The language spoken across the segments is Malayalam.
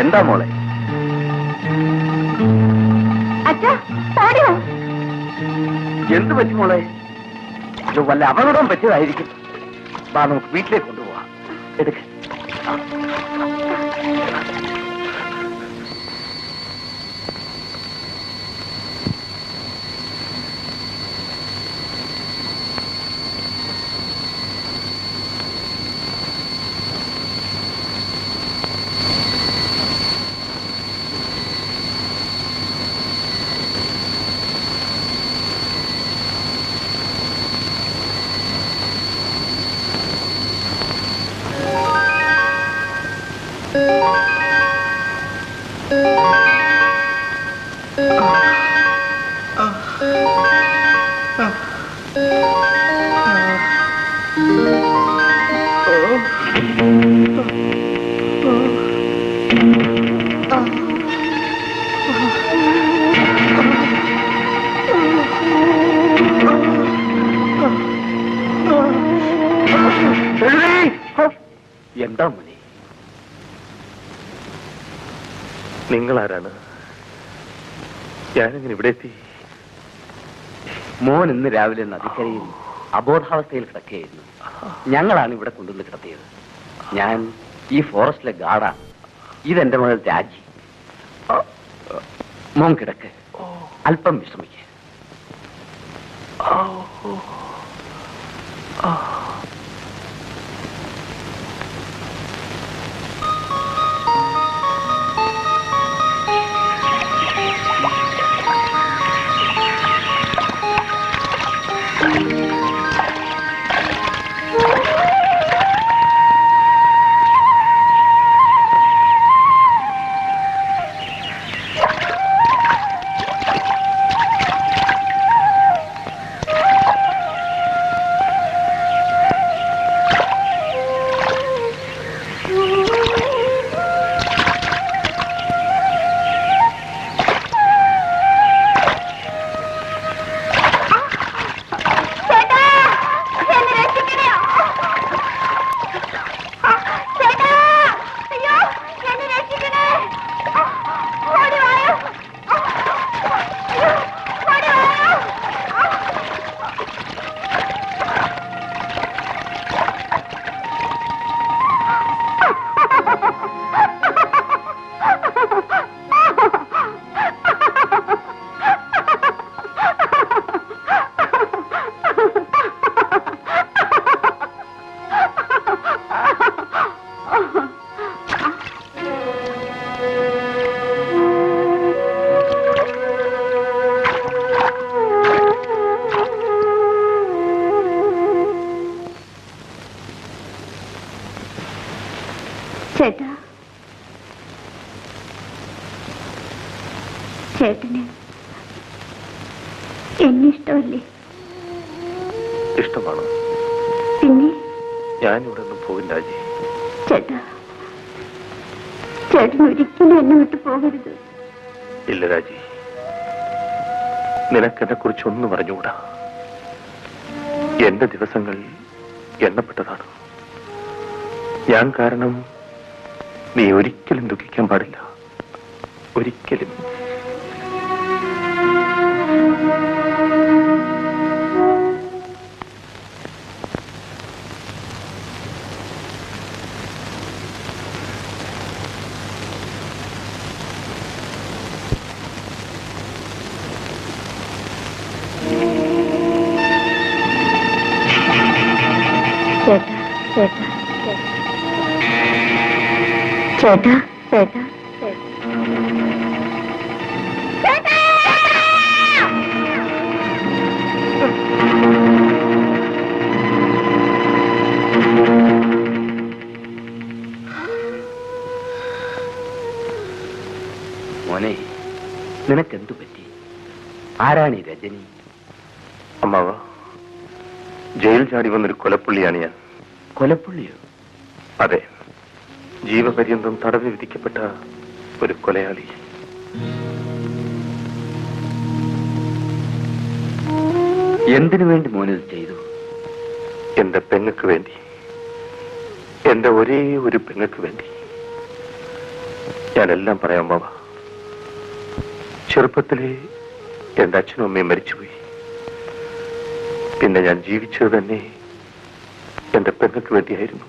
എന്താ മോളെ? എന്ത് പറ്റി മോളെ? ഇത് വല്ല അപകടം പറ്റിയതായിരിക്കും. വാ, നമുക്ക് വീട്ടിലേക്ക് കൊണ്ടുപോവാം. എടുക്ക. എന്താ മുനി? നിങ്ങളാരാണ്? ഞാനിങ്ങനെ ഇവിടെ എത്തി? മോൻ ഇന്ന് രാവിലെ നദിക്കരയിൽ അബോധാവസ്ഥയിൽ കിടക്കുകയായിരുന്നു. ഞങ്ങളാണ് ഇവിടെ കൊണ്ടുവന്ന് കിടത്തിയത്. ഞാൻ ഈ ഫോറസ്റ്റിലെ ഗാർഡാണ്. ഇതെന്റെ മകൾ രാജി. മോൻ കിടക്ക്, അല്പം വിശ്രമിക്കുക. ചേട്ടന് എന്നെ ഇഷ്ടമല്ലേ? ഇഷ്ടമാണ്. പിന്നെ ഞാനിവിടെ നിന്ന് പോകില്ല രാജി. ചേട്ടാ, ചേട്ടൻ ഒരിക്കലും എന്നെ വിട്ടു പോകരുത്. ഇല്ല രാജി, നിനക്കെന്നെ കുറിച്ച് ഒന്നും അറിഞ്ഞുകൂടാ. എന്റെ ദിവസങ്ങൾ എണ്ണപ്പെട്ടതാണ്. ഞാൻ കാരണം നീ ഒരിക്കലും ദുഃഖിക്കാൻ പാടില്ല. ഒരിക്കലും. ചേട്ടാ, ചേട്ടാ, ചേട്ടാ, ചേട്ടാ, മോനെ, നിനക്കെന്തു പറ്റി? ആരാണ് ഈ രജനി? അമ്മാവ, ജയിൽ ചാടി വന്നൊരു കൊലപ്പുള്ളിയാണ് ഞാൻ. കൊലപ്പുള്ളിയോ? അതെ, ജീവപര്യന്തം തടവ് വിധിക്കപ്പെട്ട ഒരു കൊലയാളി. എന്തിനു വേണ്ടി മോനിത് ചെയ്തു? എന്റെ പെങ്ങക്ക് വേണ്ടി, എന്റെ ഒരേ ഒരു പെങ്ങക്ക് വേണ്ടി. ഞാനെല്ലാം പറയാം ബാബ. ചെറുപ്പത്തിലെ എന്റെ അച്ഛനും അമ്മയും മരിച്ചുപോയി. പിന്നെ ഞാൻ ജീവിച്ചത് തന്നെ എന്റെ പെങ്ങക്ക് വേണ്ടിയായിരുന്നു.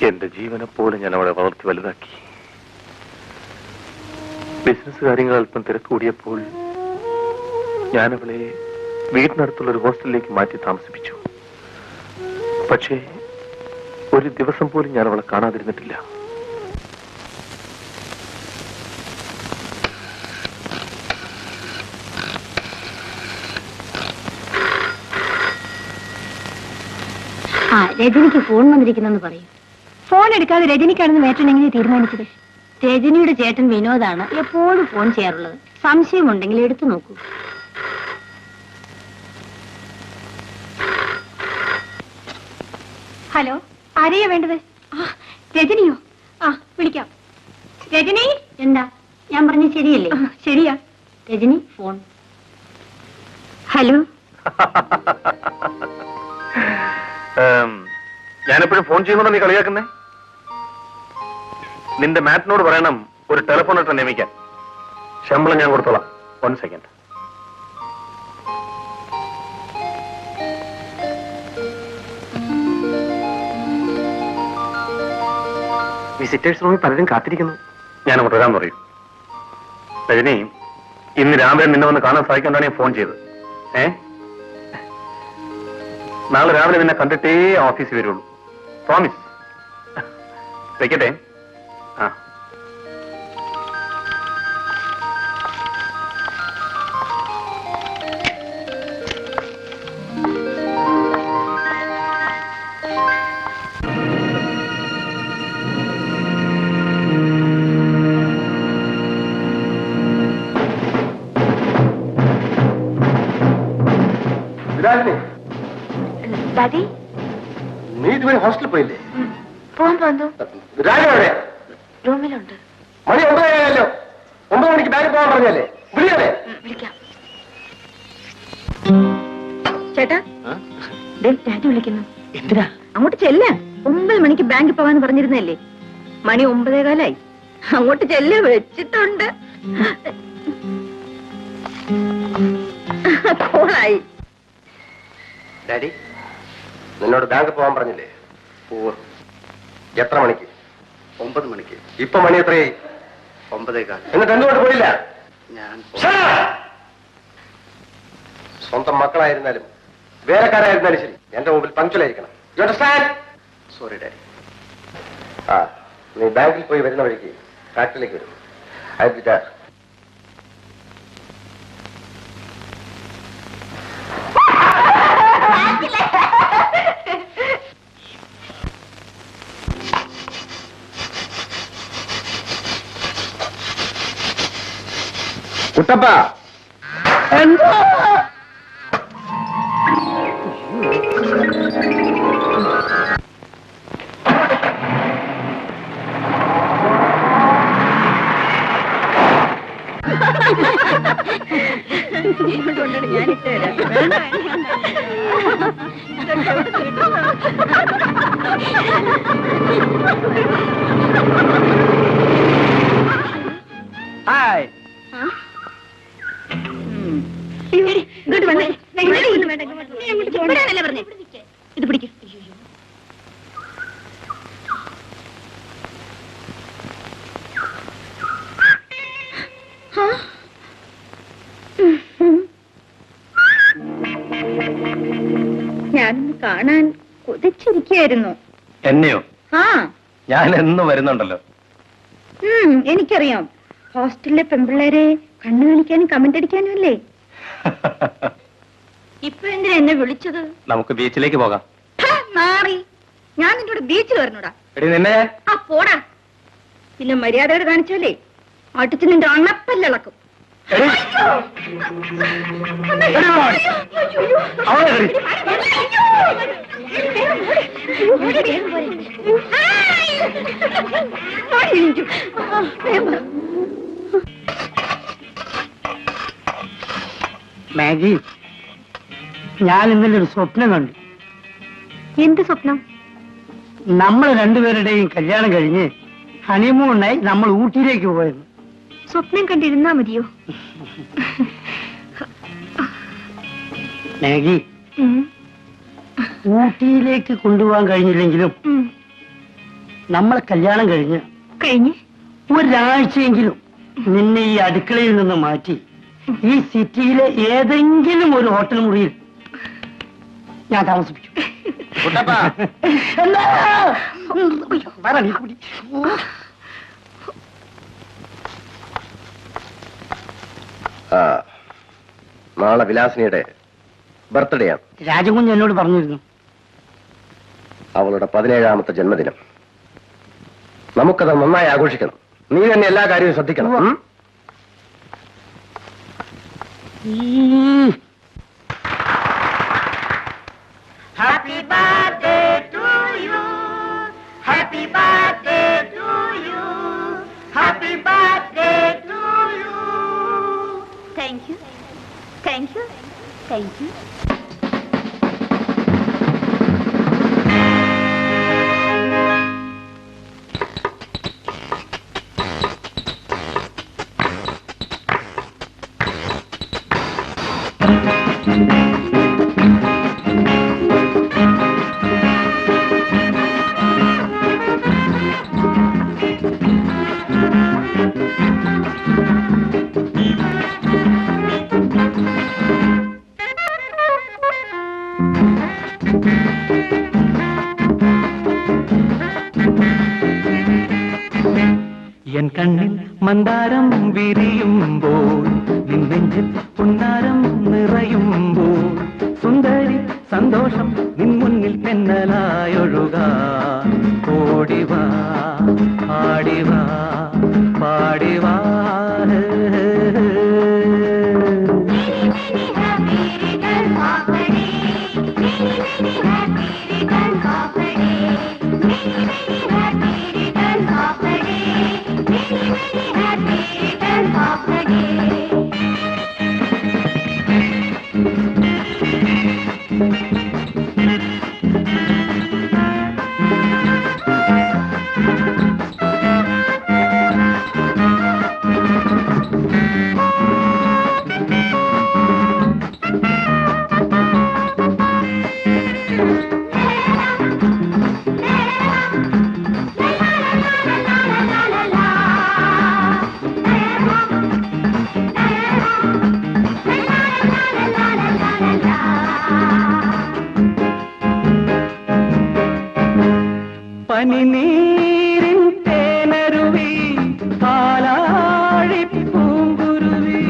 എന്റെ ജീവനെ പോലെ ഞാൻ അവളെ വളർത്തി വലുതാക്കി. ബിസിനസ് കാര്യങ്ങൾ അല്പം തിരക്ക് കൂടിയപ്പോൾ ഞാൻ അവളെ വീടിനടുത്തുള്ള ഒരു ഹോസ്റ്റലിലേക്ക് മാറ്റി താമസിപ്പിച്ചു. പക്ഷേ ഒരു ദിവസം പോലും ഞാൻ അവളെ കാണാതിരുന്നിട്ടില്ല. രജനിക്ക് ഫോൺ വന്നിരിക്കുന്നെന്ന് പറയും. ഫോൺ എടുക്കാതെ രജനിക്കാണെന്ന് മേട്ടൻ എങ്ങനെ തീരുമാനിച്ചത്? രജനിയുടെ ചേട്ടൻ വിനോദാണ് എപ്പോഴും ഫോൺ ചെയ്യാറുള്ളത്. സംശയമുണ്ടെങ്കിൽ എടുത്തു നോക്കൂ. ഹലോ, ആരെയാ വേണ്ടത്? രജനിയോ? വിളിക്കാം. രജനി, എന്താ ഞാൻ പറഞ്ഞ ശരിയല്ലേ? ശരിയാ. രജനി ഫോൺ. ഹലോ. ഞാനെപ്പോഴും ഫോൺ ചെയ്യുന്നുണ്ടോ നീ കളിയാക്കുന്നേ? നിന്റെ മാറ്റിനോട് പറയണം ഒരു ടെലിഫോൺ ഇട്ട് നിയമിക്കാൻ. ശമ്പളം ഞാൻ കൊടുത്തോളാം. 1 സെക്കൻഡ്. വിസിറ്റേഴ്സ് റൂമിൽ പലരും കാത്തിരിക്കുന്നു. ഞാൻ അങ്ങോട്ട് വരാൻ പറയും. രജനി, ഇന്ന് രാവിലെ നിന്നെ വന്ന് കാണാൻ സാധിക്കൊണ്ടാണ് ഞാൻ ഫോൺ ചെയ്തത്. നാളെ രാവിലെ നിന്നെ കണ്ടിട്ടേ ഓഫീസിൽ വരുള്ളൂ. പ്രോമിസ്. വെക്കട്ടെ. ആ, വിരാജിനി, ഡാഡി നീ ഇതുവരെ ഹോസ്റ്റലിൽ പോയില്ലേ? പോവാൻ പോന്നു. വിരാജ് എവിടെ? റൂമിലുണ്ട്. മണി 9 ആയല്ലോ. 9 മണിക്ക് ബാങ്കിൽ പോകാൻ പറഞ്ഞല്ലേ? വിളിയല്ലേ? വിളിക്കാം. ചേട്ടാ, ഡാഡി വിളിക്കുന്നു. എന്തിനാ? അങ്ങോട്ട് ചെല്ല. 9 മണിക്ക് ബാങ്കിൽ പോകാന്ന് പറഞ്ഞിരുന്നല്ലേ? മണി 9:15. അങ്ങോട്ട് ചെല്ല, വെച്ചിട്ടുണ്ട്. കോളായി. ഡാഡി, നിന്നോട് ബാങ്കിൽ പോകാൻ പറഞ്ഞില്ലേ? എത്ര മണിക്ക്? 9 മണിക്ക്. ഇപ്പൊ മണി എത്രയായി? 9:15. എന്നിട്ട് എന്തുകൊണ്ട് പോയില്ല? ഞാൻ സ്വന്തം മക്കളായിരുന്നാലും വേലക്കാരായിരുന്നാലും ശരി, എന്റെ മുമ്പിൽ പങ്ക്ച്വലായിരിക്കണം. You understand? Sorry daddy. ആ, നീ ബാങ്കിൽ പോയി വരുന്ന വഴിക്ക് ഫാക്ടറിയിലേക്ക് വരും. അതിന്റെ കുട്ടപ്പ, എന്തോ ഞാനിട്ട് ഹായ്. ഇങ്ങോട്ട് വന്നേ. ഇവിടെയാണല്ലേ പറഞ്ഞേ? ഇത് പിടിക്കും. ഞാനൊന്ന് കാണാൻ കൊതിച്ചിരിക്കുകയായിരുന്നു. എന്നെയോ? ആ, ഞാൻ എന്ന് വരുന്നുണ്ടല്ലോ. എനിക്കറിയാം. ഹോസ്റ്റലിലെ പെൺപിള്ളേരെ കണ്ണു കാണിക്കാനും കമന്റ് അടിക്കാനും അല്ലേ? ഇപ്പൊ എന്തിനാ എന്നെ വിളിച്ചത്? നമുക്ക് ബീച്ചിലേക്ക് പോകാം. മാറി. ഞാൻ നിന്റെ കൂടെ ബീച്ചിൽ വരണോടാ? എടി നിന്നെ. ആ പോടാ. പിന്നെ മര്യാദയോട് കാണിച്ചാലേ അടിച്ച് നിന്റെ അണപ്പല്ലിളക്കും. എടി. അവളെ എടി. മാഗി, ഞാൻ ഇന്നലെ ഒരു സ്വപ്നം കണ്ടു. എന്ത് സ്വപ്നം? നമ്മൾ രണ്ടുപേരുടെയും കല്യാണം കഴിഞ്ഞ് ഹണിമൂണിനായി നമ്മൾ ഊട്ടിയിലേക്ക് പോയിരുന്നു. സ്വപ്നം കണ്ടിരുന്നാ മതിയോ? മാഗി, ഊട്ടിയിലേക്ക് കൊണ്ടുപോകാൻ കഴിഞ്ഞില്ലെങ്കിലും നമ്മളെ കല്യാണം കഴിഞ്ഞ് ഒരാഴ്ചയെങ്കിലും നിന്നെ ഈ അടുക്കളയിൽ നിന്ന് മാറ്റി ഈ സിറ്റിയിലെ ഏതെങ്കിലും ഒരു ഹോട്ടൽ മുറിയിൽ ഞാൻ താമസിപ്പിക്കും. നാളെ വിലാസിനിയുടെ ബർത്ത്ഡേ ആണ്. രാജകുഞ്ഞ് എന്നോട് പറഞ്ഞിരുന്നു. അവളുടെ 17ാമത്തെ ജന്മദിനം. നമുക്കത് നന്നായി ആഘോഷിക്കണം. നീ തന്നെ എല്ലാ കാര്യവും ശ്രദ്ധിക്കണം. Happy birthday to you. Happy birthday to you. Happy birthday to you. Thank you. Thank you. Thank you. കണ്ണിൽ മന്ദാരം വിരിയുമ്പോൾ നിന്നെഞ്ചിൽ പുന്നാരം നിറയുമ്പോൾ സുന്ദരി സന്തോഷം നിൻ മുന്നിൽ തെന്നലായൊഴുകാൻ ഓടിവാ ആടിവാ പാടിവാ പനിനീരിൻ തേനരുവി പാലാഴി പൂങ്കുരുവി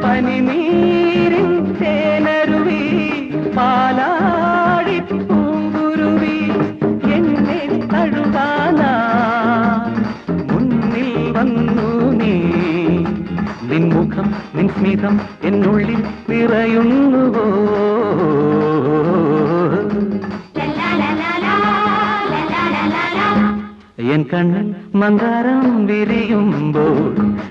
പനിനീരിൻ തേനരുവി പാലാഴി പൂങ്കുരുവി എന്നെ തഴുകാനാ മുന്നിൽ വന്നു നീ നിൻ മുഖം നിൻ സ്മിതം എന്നുള്ളിൽ നിറയുന്നുവോ എൻ കണ്ണിൽ മന്ദാരം വിരിയുമ്പോൾ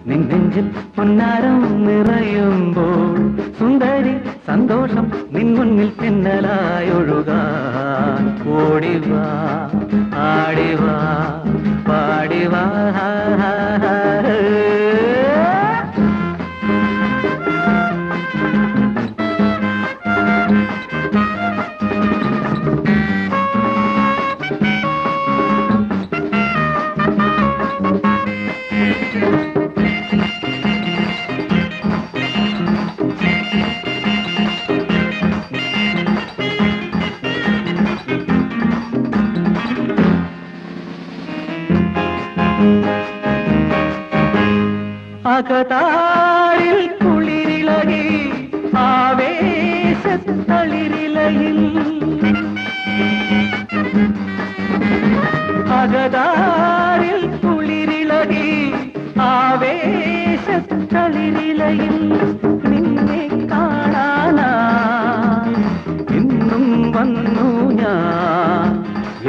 നിൻ നെഞ്ചിൽ പൊന്നാരം നിറയുമ്പോൾ സുന്ദരി സന്തോഷം നിൻ മുന്നിൽ തെന്നലായൊഴുകാൻ ഓടിവാ ആടിവാ പാടിവാ അകതാരിൽ കുളിരിളകി ആവേശത്തളിരിളയിൽ അകതാരിൽ കുളിരിളകി ആവേശത്തളിരിളയിൽ നിന്നെ കാണാനാ ഇന്നും വന്നു ഞാൻ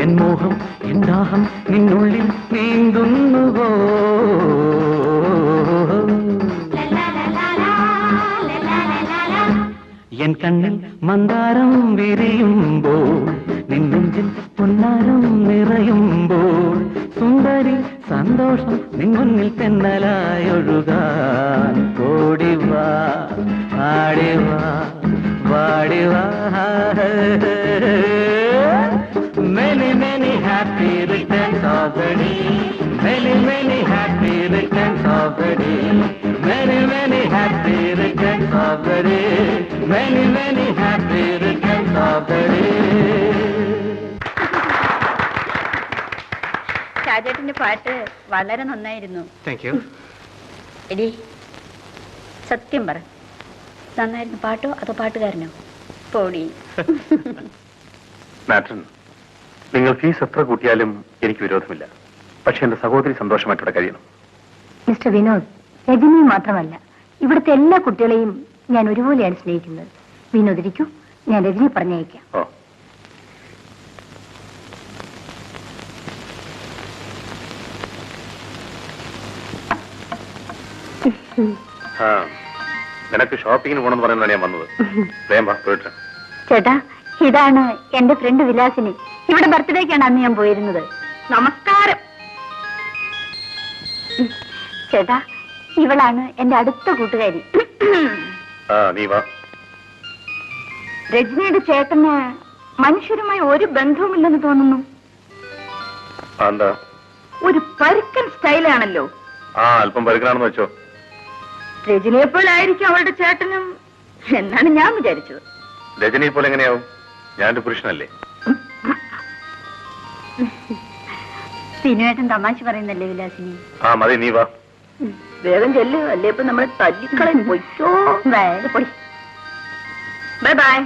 എൻ മോഹം എൻ ദാഹം നിന്നുള്ളിൽ നീന്തുന്നുവോ എൻ കണ്ണിൽ മന്ദാരം വിരിയുമ്പോൾ നിൻ നെഞ്ചിൽ പൊന്നാരം നിറയുമ്പോൾ സുന്ദരി സന്തോഷം നിൻ മുന്നിൽ തെന്നലായൊഴുകാൻ ഓടിവാ ആടിവാ വാടിവാ Many, many happy returns of the day. Many, many happy returns of the day. Many, many happy returns of the day. Many, many happy returns of the day. ഷാജേട്ടന്റെ പാട്ട് വളരെ നന്നായിരുന്നു. Thank you. എടി സത്യം പറ, നന്നായിരുന്നു പാട്ടോ അതോ പാട്ടുകാരനോ? പോടി. മാട്രൻ, നിങ്ങൾ ഫീസ് എത്ര കൂട്ടിയാലും എനിക്ക് വിരോധമില്ല. പക്ഷെ എന്റെ സഹോദരി സന്തോഷമായിട്ടൂടെ കഴിയണം. മിസ്റ്റർ വിനോദ്, രജനി മാത്രമല്ല ഇവിടുത്തെ എല്ലാ കുട്ടികളെയും ഞാൻ ഒരുപോലെയാണ് സ്നേഹിക്കുന്നത്. വിനോദ് ഇരിക്കൂ, ഞാൻ രജനി പറഞ്ഞയക്കാം. ഓ, നിനക്ക് ഷോപ്പിങ്ങിന് പോകണമെന്ന് പറയുന്നതാണ് ഞാൻ വന്നത്. വേഗം വാ, പോയിട്ട്. ചേട്ടാ, ഇതാണ് എന്റെ ഫ്രണ്ട് വിലാസിനി. ഇവിടെ ബർത്ത്ഡേക്കാണ് അന്ന് ഞാൻ പോയിരുന്നത്. നമസ്കാരം. ചേട്ടാ, ഇവളാണ് എന്റെ അടുത്ത കൂട്ടുകാരി. നീ വാ. രജനിയുടെ ചേട്ടന് മനുഷ്യരുമായി ഒരു ബന്ധവുമില്ലെന്ന് തോന്നുന്നു. എന്താ? ഒരു പരുക്കൻ സ്റ്റൈലാണല്ലോ. അല്പം പരുക്കനാണെന്ന് വെച്ചോ. രജനിയെ പോലായിരിക്കും അവളുടെ ചേട്ടനും എന്നാണ് ഞാൻ വിചാരിച്ചത്. രജനി പോലെ എങ്ങനെയാവും? ഞാനൊരു പുരുഷനല്ലേ. സിനുവേട്ടൻ തമാശ പറയുന്നല്ലേ വിലാസിനി? ആ മതി, നീ വാ. വേഗം ചെല്ലു, അല്ലേ ഇപ്പൊ നമ്മളെ തല്ലിക്കളയും. പൊയ്ക്കോ. പൊടി. Bye bye.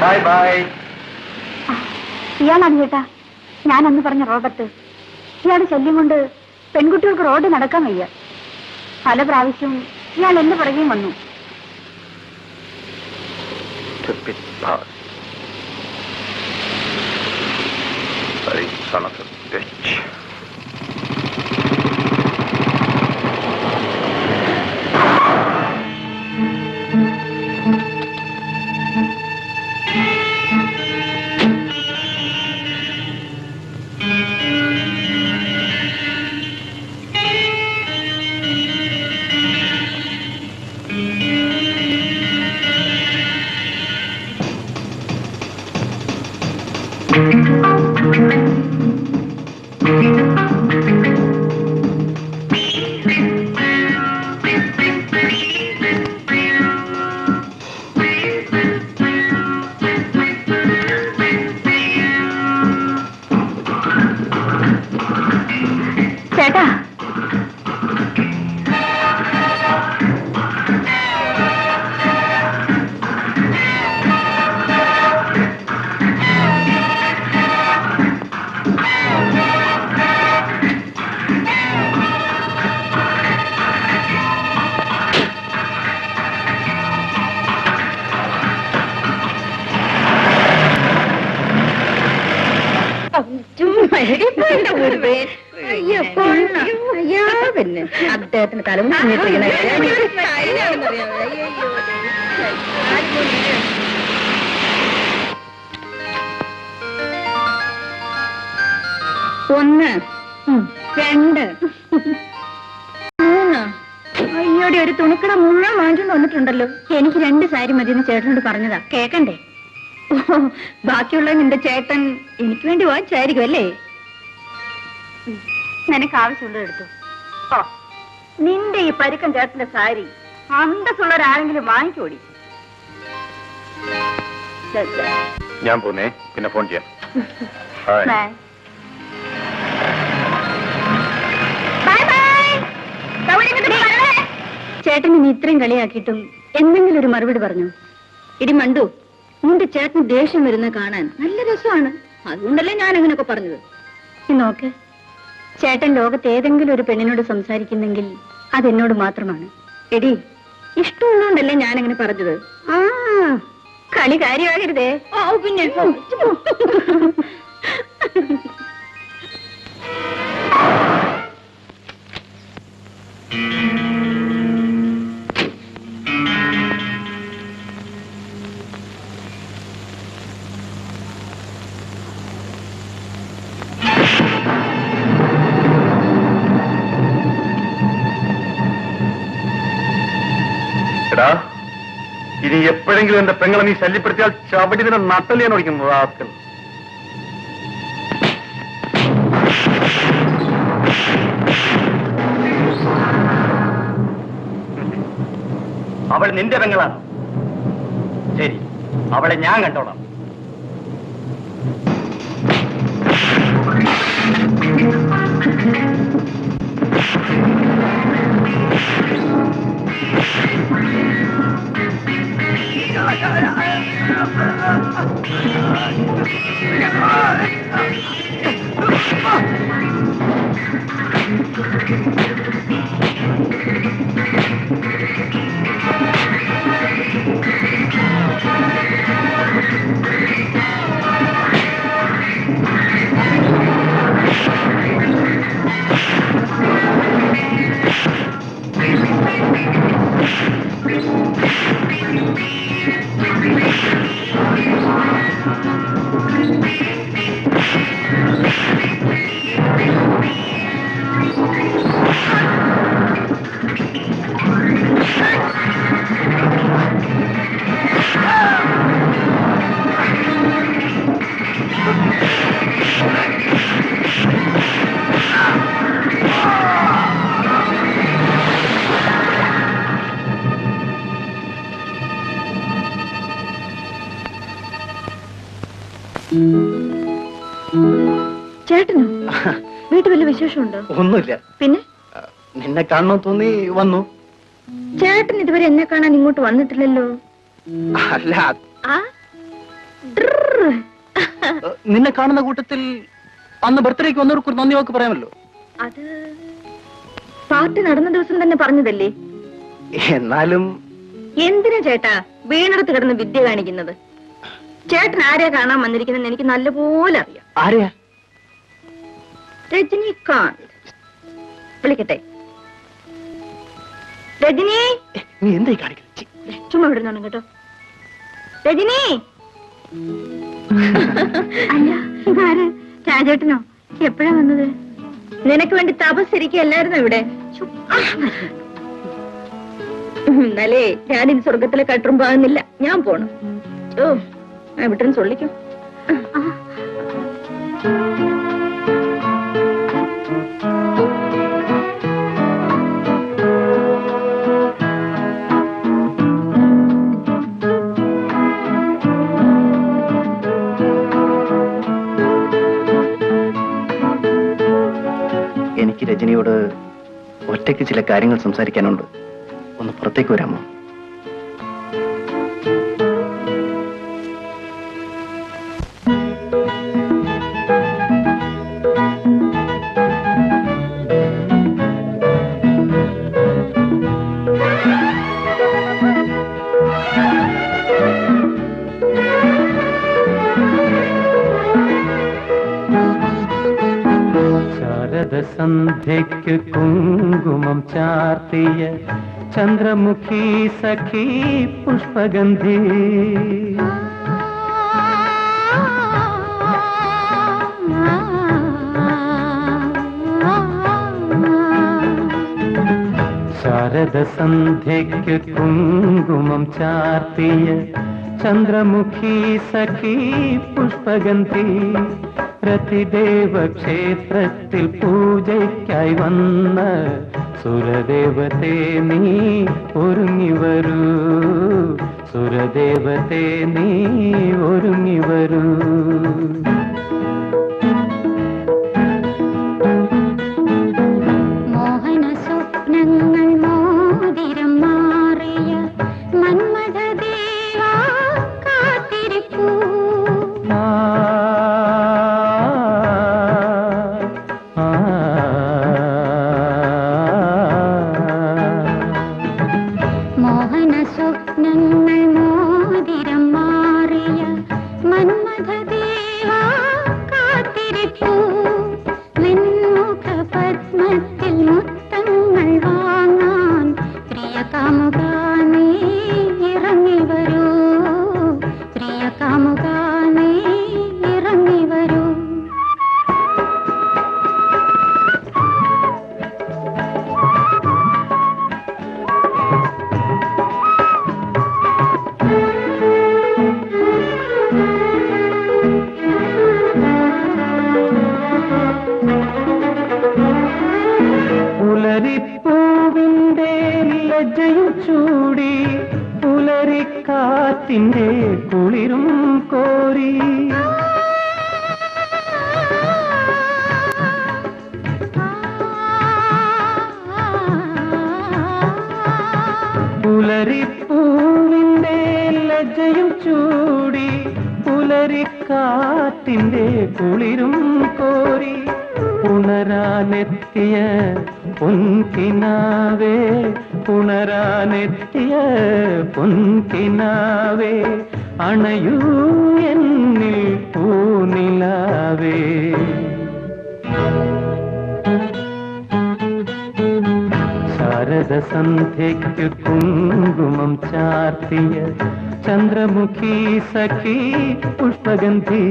Bye bye. ഇയാളാണ് ചേട്ടാ ഞാൻ അന്ന് പറഞ്ഞ റോബർട്ട്. ഇയാളുടെ ശല്യം കൊണ്ട് പെൺകുട്ടികൾക്ക് റോഡ് നടക്കാൻ വയ്യ. പല പ്രാവശ്യവും ഇയാൾ എന്റെ പുറകെയും വന്നു. Stupid bastard. Bloody son of a bitch. ചേട്ടാ പിന്നെ അദ്ദേഹത്തിന് ഒന്ന് രണ്ട് മൂന്ന്. അയ്യോടെ ഒരു തുണിക്കട മുഴുവൻ വാങ്ങിച്ചോണ്ട് വന്നിട്ടുണ്ടല്ലോ. എനിക്ക് 2 സാരി മതിയെന്ന് ചേട്ടനോട് പറഞ്ഞതാ, കേക്കണ്ടേ? ഓ, ബാക്കിയുള്ള നിന്റെ ചേട്ടൻ എനിക്ക് വേണ്ടി വാങ്ങിച്ചായിരിക്കും അല്ലേ? നിനക്ക് ആവശ്യമുള്ളത് എടുത്തു. ഓ, നിന്റെ ഈ പരുക്കൻ ചേട്ടന്റെ സാരി അന്തസ്സുള്ളവരാരെങ്കിലും വാങ്ങിക്കോടി. ഞാൻ പോന്നേ, പിന്നെ ഫോൺ ചെയ്യാം. ചേട്ടൻ ഇനി ഇത്രയും കളിയാക്കിയിട്ടും എന്തെങ്കിലും ഒരു മറുപടി പറഞ്ഞു. ഇടി മണ്ടു, നിന്റെ ചേട്ടന് ദേഷ്യം വരുന്നത് കാണാൻ നല്ല രസമാണ്. അതുകൊണ്ടല്ലേ ഞാൻ അങ്ങനെയൊക്കെ പറഞ്ഞത്. നീ നോക്ക്, ചേട്ടൻ ലോകത്ത് ഏതെങ്കിലും ഒരു പെണ്ണിനോട് സംസാരിക്കുന്നെങ്കിൽ അതെന്നോട് മാത്രമാണ്. എടി, ഇഷ്ടമുള്ളതുകൊണ്ടല്ലേ ഞാൻ അങ്ങനെ പറഞ്ഞത്. ആ, കളി കാര്യമാകരുതേ. ഓ പിന്നെ എടാ, ഇനി എപ്പോഴെങ്കിലും എന്റെ പെങ്ങളെ നീ ശല്യപ്പെടുത്തിയാൽ ചവിടി നിന്നെ നട്ടല് ഞാൻ ഓടിക്കുന്നു. ആസ്കൽ അവൾ നിന്റെ പെങ്ങളാണ്. ശരി, അവളെ ഞാൻ കണ്ടോളാം. ചേട്ടനോ? വീട്ടിൽ വല്ല വിശേഷമുണ്ടോ? ഒന്നുമില്ല. പിന്നെ നിന്നെ കാണണമെന്ന് തോന്നി വന്നു. ചേട്ടൻ ഇതുവരെ എന്നെ കാണാൻ ഇങ്ങോട്ട് വന്നിട്ടില്ലല്ലോ. അല്ല, ആ ഡ്രർ. നിന്നെ കാണുന്ന കൂട്ടത്തിൽ അന്ന് ബർത്ത്ഡേക്ക് വന്നവർക്ക് ഒരു നന്ദി വാക്ക് പറയാമല്ലോ. അത് പാർട്ടി നടന്ന ദിവസം തന്നെ പറഞ്ഞതല്ലേ. എന്നാലും എന്തിനാ ചേട്ടാ വീണടത്ത് കിടന്ന് വിദ്യ കാണിക്കുന്നത്? ചേട്ടൻ ആരെയാ കാണാൻ വന്നിരിക്കുന്നത് എനിക്ക് നല്ലപോലെ അറിയാം. ആരെയാ? രജനികാന്ത്. വിളിക്കട്ടെ? രജനി, നീ എന്തായി കാണിക്കുന്നത്? ചുമ്മാ വിടുന്നാണ് കേട്ടോ. രജനി. അല്ല, ഇതാര്? രാജേട്ടനോ? എപ്പോഴാ വന്നത്? നിനക്ക് വേണ്ടി തപസ്സിരിക്കല്ലായിരുന്നു ഇവിടെ. എന്നാലേ ഞാനിത് സ്വർഗത്തിലെ കട്ടുറുമ്പാകുന്നില്ല. ഞാൻ പോണം. ഓ വിട്ടൊന്ന് ചൊല്ലിക്കും. എനിക്ക് രജനിയോട് ഒറ്റയ്ക്ക് ചില കാര്യങ്ങൾ സംസാരിക്കാനുണ്ട്. ഒന്ന് പുറത്തേക്ക് വരാമോ? സന്ധ്യയ്ക്ക് കുങ്കുമം ചാർത്തിയ ചന്ദ്രമുഖി സഖി പുഷ്പഗന്ധി ശാരദ സന്ധ്യയ്ക്ക് കുങ്കുമം ചാർത്തിയ ചന്ദ്രമുഖി സഖി പുഷ്പഗന്ധി പ്രതിദേവ ക്ഷേത്രത്തിൽ പൂജയ്ക്കായി വന്ന സുരദേവതേ നീ ഒരുങ്ങി വരൂ, സുരദേവതേ നീ ഒരുങ്ങി വരൂ. മോഹന സ്വപ്നങ്ങൾ മോതിരം മാറിയ മന്മഥദേവാ കാത്തിരിപ്പൂ. മോഹന സ്വപ്നങ്ങൾ മോതിരം മാറിയ മന്മഥദേവാ കാത്തിരിപ്പൂ. നിൻമുഖ പത്മത്തിൽ മുത്തങ്ങൾ വാങ്ങാൻ പ്രിയ കാമുകാ നീ ഇറങ്ങി വരൂ, പ്രിയ കാമുകാ നീ ഇറങ്ങി വരൂ. പുലരിപ്പൂവിന്റെ ലജ്ജയും ചൂടി പുലരിക്കാറ്റിന്റെ കുളിരും കോരി പുലരിപ്പൂവിന്റെ ലജ്ജയും ചൂടി പുലരിക്കാറ്റിന്റെ കുളിരും കോരി ഉണരാനെത്തിയ പൊൻകിനാവേ, ഉണരാനെത്തിയ പൊൻകിനാവേ, അണയൂ എന്നിൽ പൂനിലാവേ. ശാരദ സന്ധ്യയ്ക്ക് കുങ്കുമം ചാർത്തിയ ചന്ദ്രമുഖി സഖി പുഷ്പഗന്ധി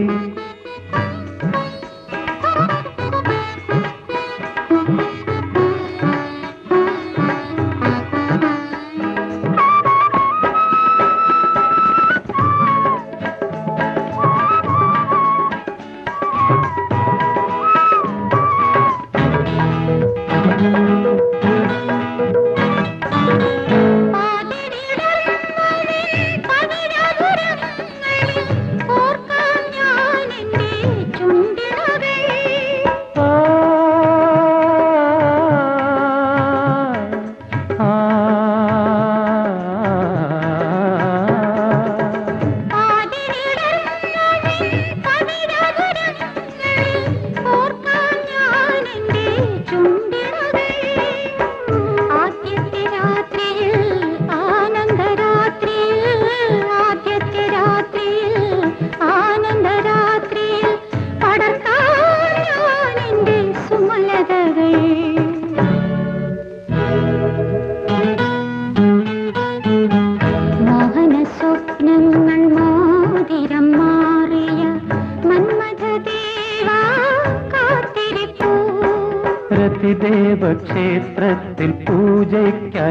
ഓർക്കാൻ ഞാൻ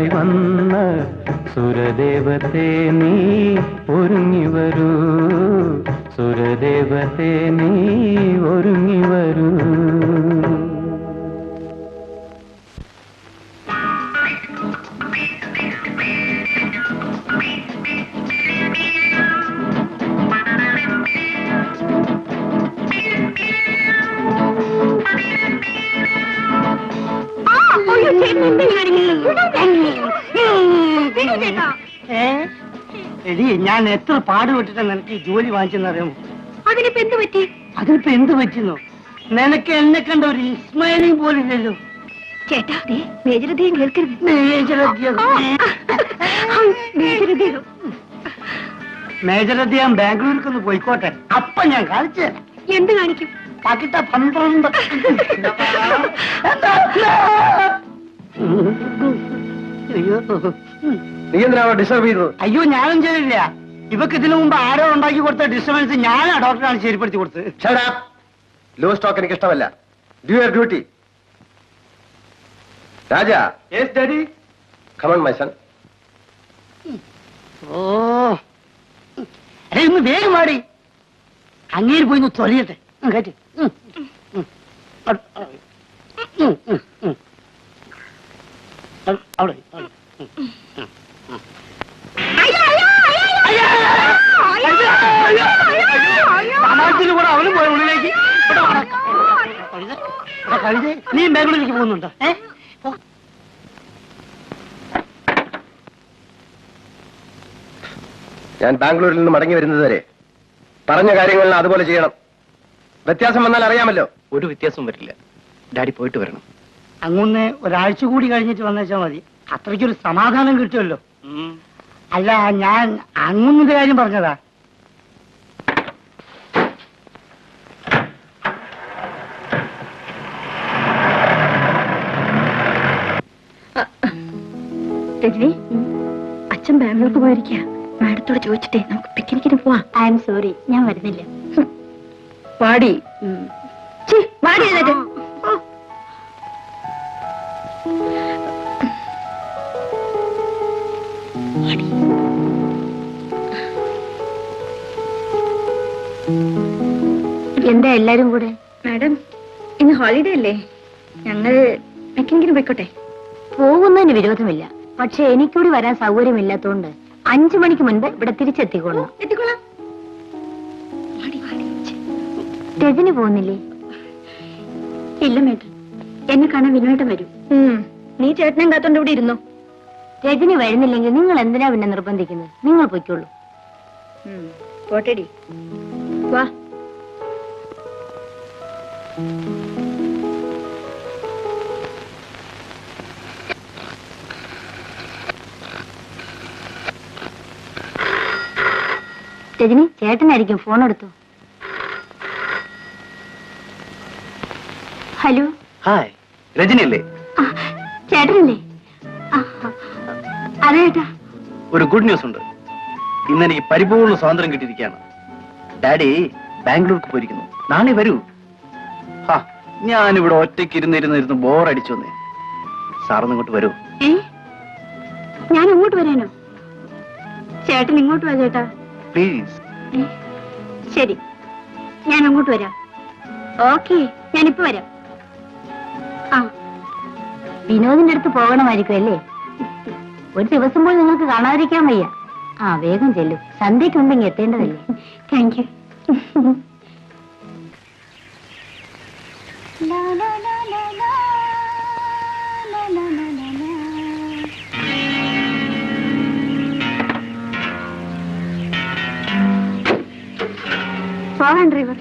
സുന്ദരിയായി വന്ന സുരദേവത്തെ നീ ഒരുങ്ങി വരൂ, സുരദേവത്തെ നീ ഒരുങ്ങി വരൂ. എടി ഞാൻ എത്ര പാടുപെട്ടിട്ടാ നിനക്ക് ഈ ജോലി വാങ്ങിച്ചെന്നറിയാമോ? അതിനിപ്പോ എന്ത് പറ്റി? അതിനിപ്പോ എന്ത് പറ്റുന്നു? നിനക്ക് എന്നെ കണ്ട ഒരു ഇസ്മായിലും പോലില്ലല്ലോ. ചേട്ടാ മേജരദ്ദേഹം കേൾക്കരുത്. മേജരദ്ദേഹം ബാംഗ്ലൂരിക്കൊന്ന് പോയിക്കോട്ടെ, അപ്പൊ ഞാൻ കാണിച്ചു തരാം. എന്ത് കാണിക്കും? പകിട്ട 12. അയ്യോ നീ എന്തിനാണോ ഡിസ്റ്റർബ് ചെയ്തത്? അയ്യോ ഞാനും ചെയ്തില്ല. ഇവക്ക് ഇതിനു മുമ്പ് ആരോ ഉണ്ടാക്കി കൊടുത്ത ഡിസ്റ്റർബൻസ് ഞാനാ ഡോക്ടറാണ് ശരിപ്പെടുത്തി കൊടുത്തത്. ലോ സ്റ്റോക്ക് എനിക്ക് ഇഷ്ടമല്ല. Do your duty. Raja. Yes daddy. Come on my son. ഓ അരെ ഇന്ന് വേഗം മാടി, അങ്ങേര് പോയി ഒന്ന് തൊലയട്ടെ. കേട്ട് അവിടെ കൂടെ അവനും പോയ ഉള്ളിലേക്ക്. നീ ബാംഗ്ലൂരിലേക്ക് പോകുന്നുണ്ടോ? ഞാൻ ബാംഗ്ലൂരിൽ നിന്ന് മടങ്ങി വരുന്നത് വരെ പറഞ്ഞ കാര്യങ്ങളിൽ അതുപോലെ ചെയ്യണം. വ്യത്യാസം വന്നാൽ അറിയാമല്ലോ. ഒരു വ്യത്യാസം വരില്ല. ഡാഡി പോയിട്ട് വരണം. അങ്ങൊന്ന് ഒരാഴ്ച കൂടി കഴിഞ്ഞിട്ട് വന്നേച്ചാ മതി. അത്രയ്ക്കൊരു സമാധാനം കിട്ടുമല്ലോ. അല്ല ഞാൻ അങ്ങൊന്നിന്റെ കാര്യം പറഞ്ഞതാ. രജനി, അച്ഛൻ ബാംഗ്ലൂർക്ക് പോയിരിക്കുക. മാഡത്തോട് ചോദിച്ചിട്ടേ നമുക്ക് പിക്നിക്കിന് പോവാം. ഐ എം സോറി, ഞാൻ വരുന്നില്ല. പാടി പാടി എന്നിട്ട് എന്താ എല്ലാരും കൂടെ? മാഡം ഇന്ന് ഹോളിഡേ അല്ലേ, ഞങ്ങൾ പിക്നിക്കിന് പോയിക്കോട്ടെ. പോകുന്നതിന് വിരോധമില്ല, പക്ഷെ എനിക്കൂടി വരാൻ സൗകര്യമില്ലാത്തോണ്ട് 5 മണിക്ക് മുൻപ് ഇവിടെ തിരിച്ചെത്തിക്കൊള്ളാം. എത്തിക്കൊള്ളാം. രജനി പോകുന്നില്ലേ? ഇല്ല മേട്ടൻ, എന്നെ കാണാൻ വിനോദം വരും. നീ ചേട്ടനെ കാത്തോണ്ട് ഇവിടെ ഇരുന്നോ. രജനി വരുന്നില്ലെങ്കിൽ നിങ്ങൾ എന്തിനാ പിന്നെ നിർബന്ധിക്കുന്നത്? നിങ്ങൾ പൊയ്ക്കോളൂ. പോട്ടെടി, വാ. രജനി, ചേട്ടനായിരിക്കും, ഫോൺ എടുത്തു. ഹലോ. ഹായ്, രജനി അല്ലേ? ചേട്ടനല്ലേ? അതെ ചേട്ടാ. ഒരു ഗുഡ് ന്യൂസ് ഉണ്ട്. ഇന്ന് എനിക്ക് പരിപൂർണ്ണ സ്വാതന്ത്ര്യം കിട്ടിയിരിക്കുകയാണ്. ഡാഡി ബാംഗ്ലൂർക്ക് പോയിരിക്കുന്നു. നാളെ വരൂ. ഞാനിവിടെ ഒറ്റയ്ക്ക് ഇരുന്നിരുന്നിരുന്ന് ബോറടിച്ചു വന്നേ. സാറൊന്നും ഇങ്ങോട്ട് വരൂ. ഞാൻ അങ്ങോട്ട് വരാനോ? ചേട്ടൻ ഇങ്ങോട്ട് വാ ചേട്ടാ, പ്ലീസ്. ശരി, ഞാൻ അങ്ങോട്ട് വരാം. ഓക്കെ, ഞാനിപ്പോ വരാം. വിനോദിന്റെ അടുത്ത് പോകണമായിരിക്കും അല്ലേ? ഒരു ദിവസം പോയി നിങ്ങൾക്ക് കാണാതിരിക്കാൻ വയ്യ. വേഗം ചെല്ലു, സന്ധ്യയ്ക്ക് മുമ്പ് ഇങ്ങ് എത്തേണ്ടതല്ലേ. Thank you. പോകാൻ ഡ്രൈവർ.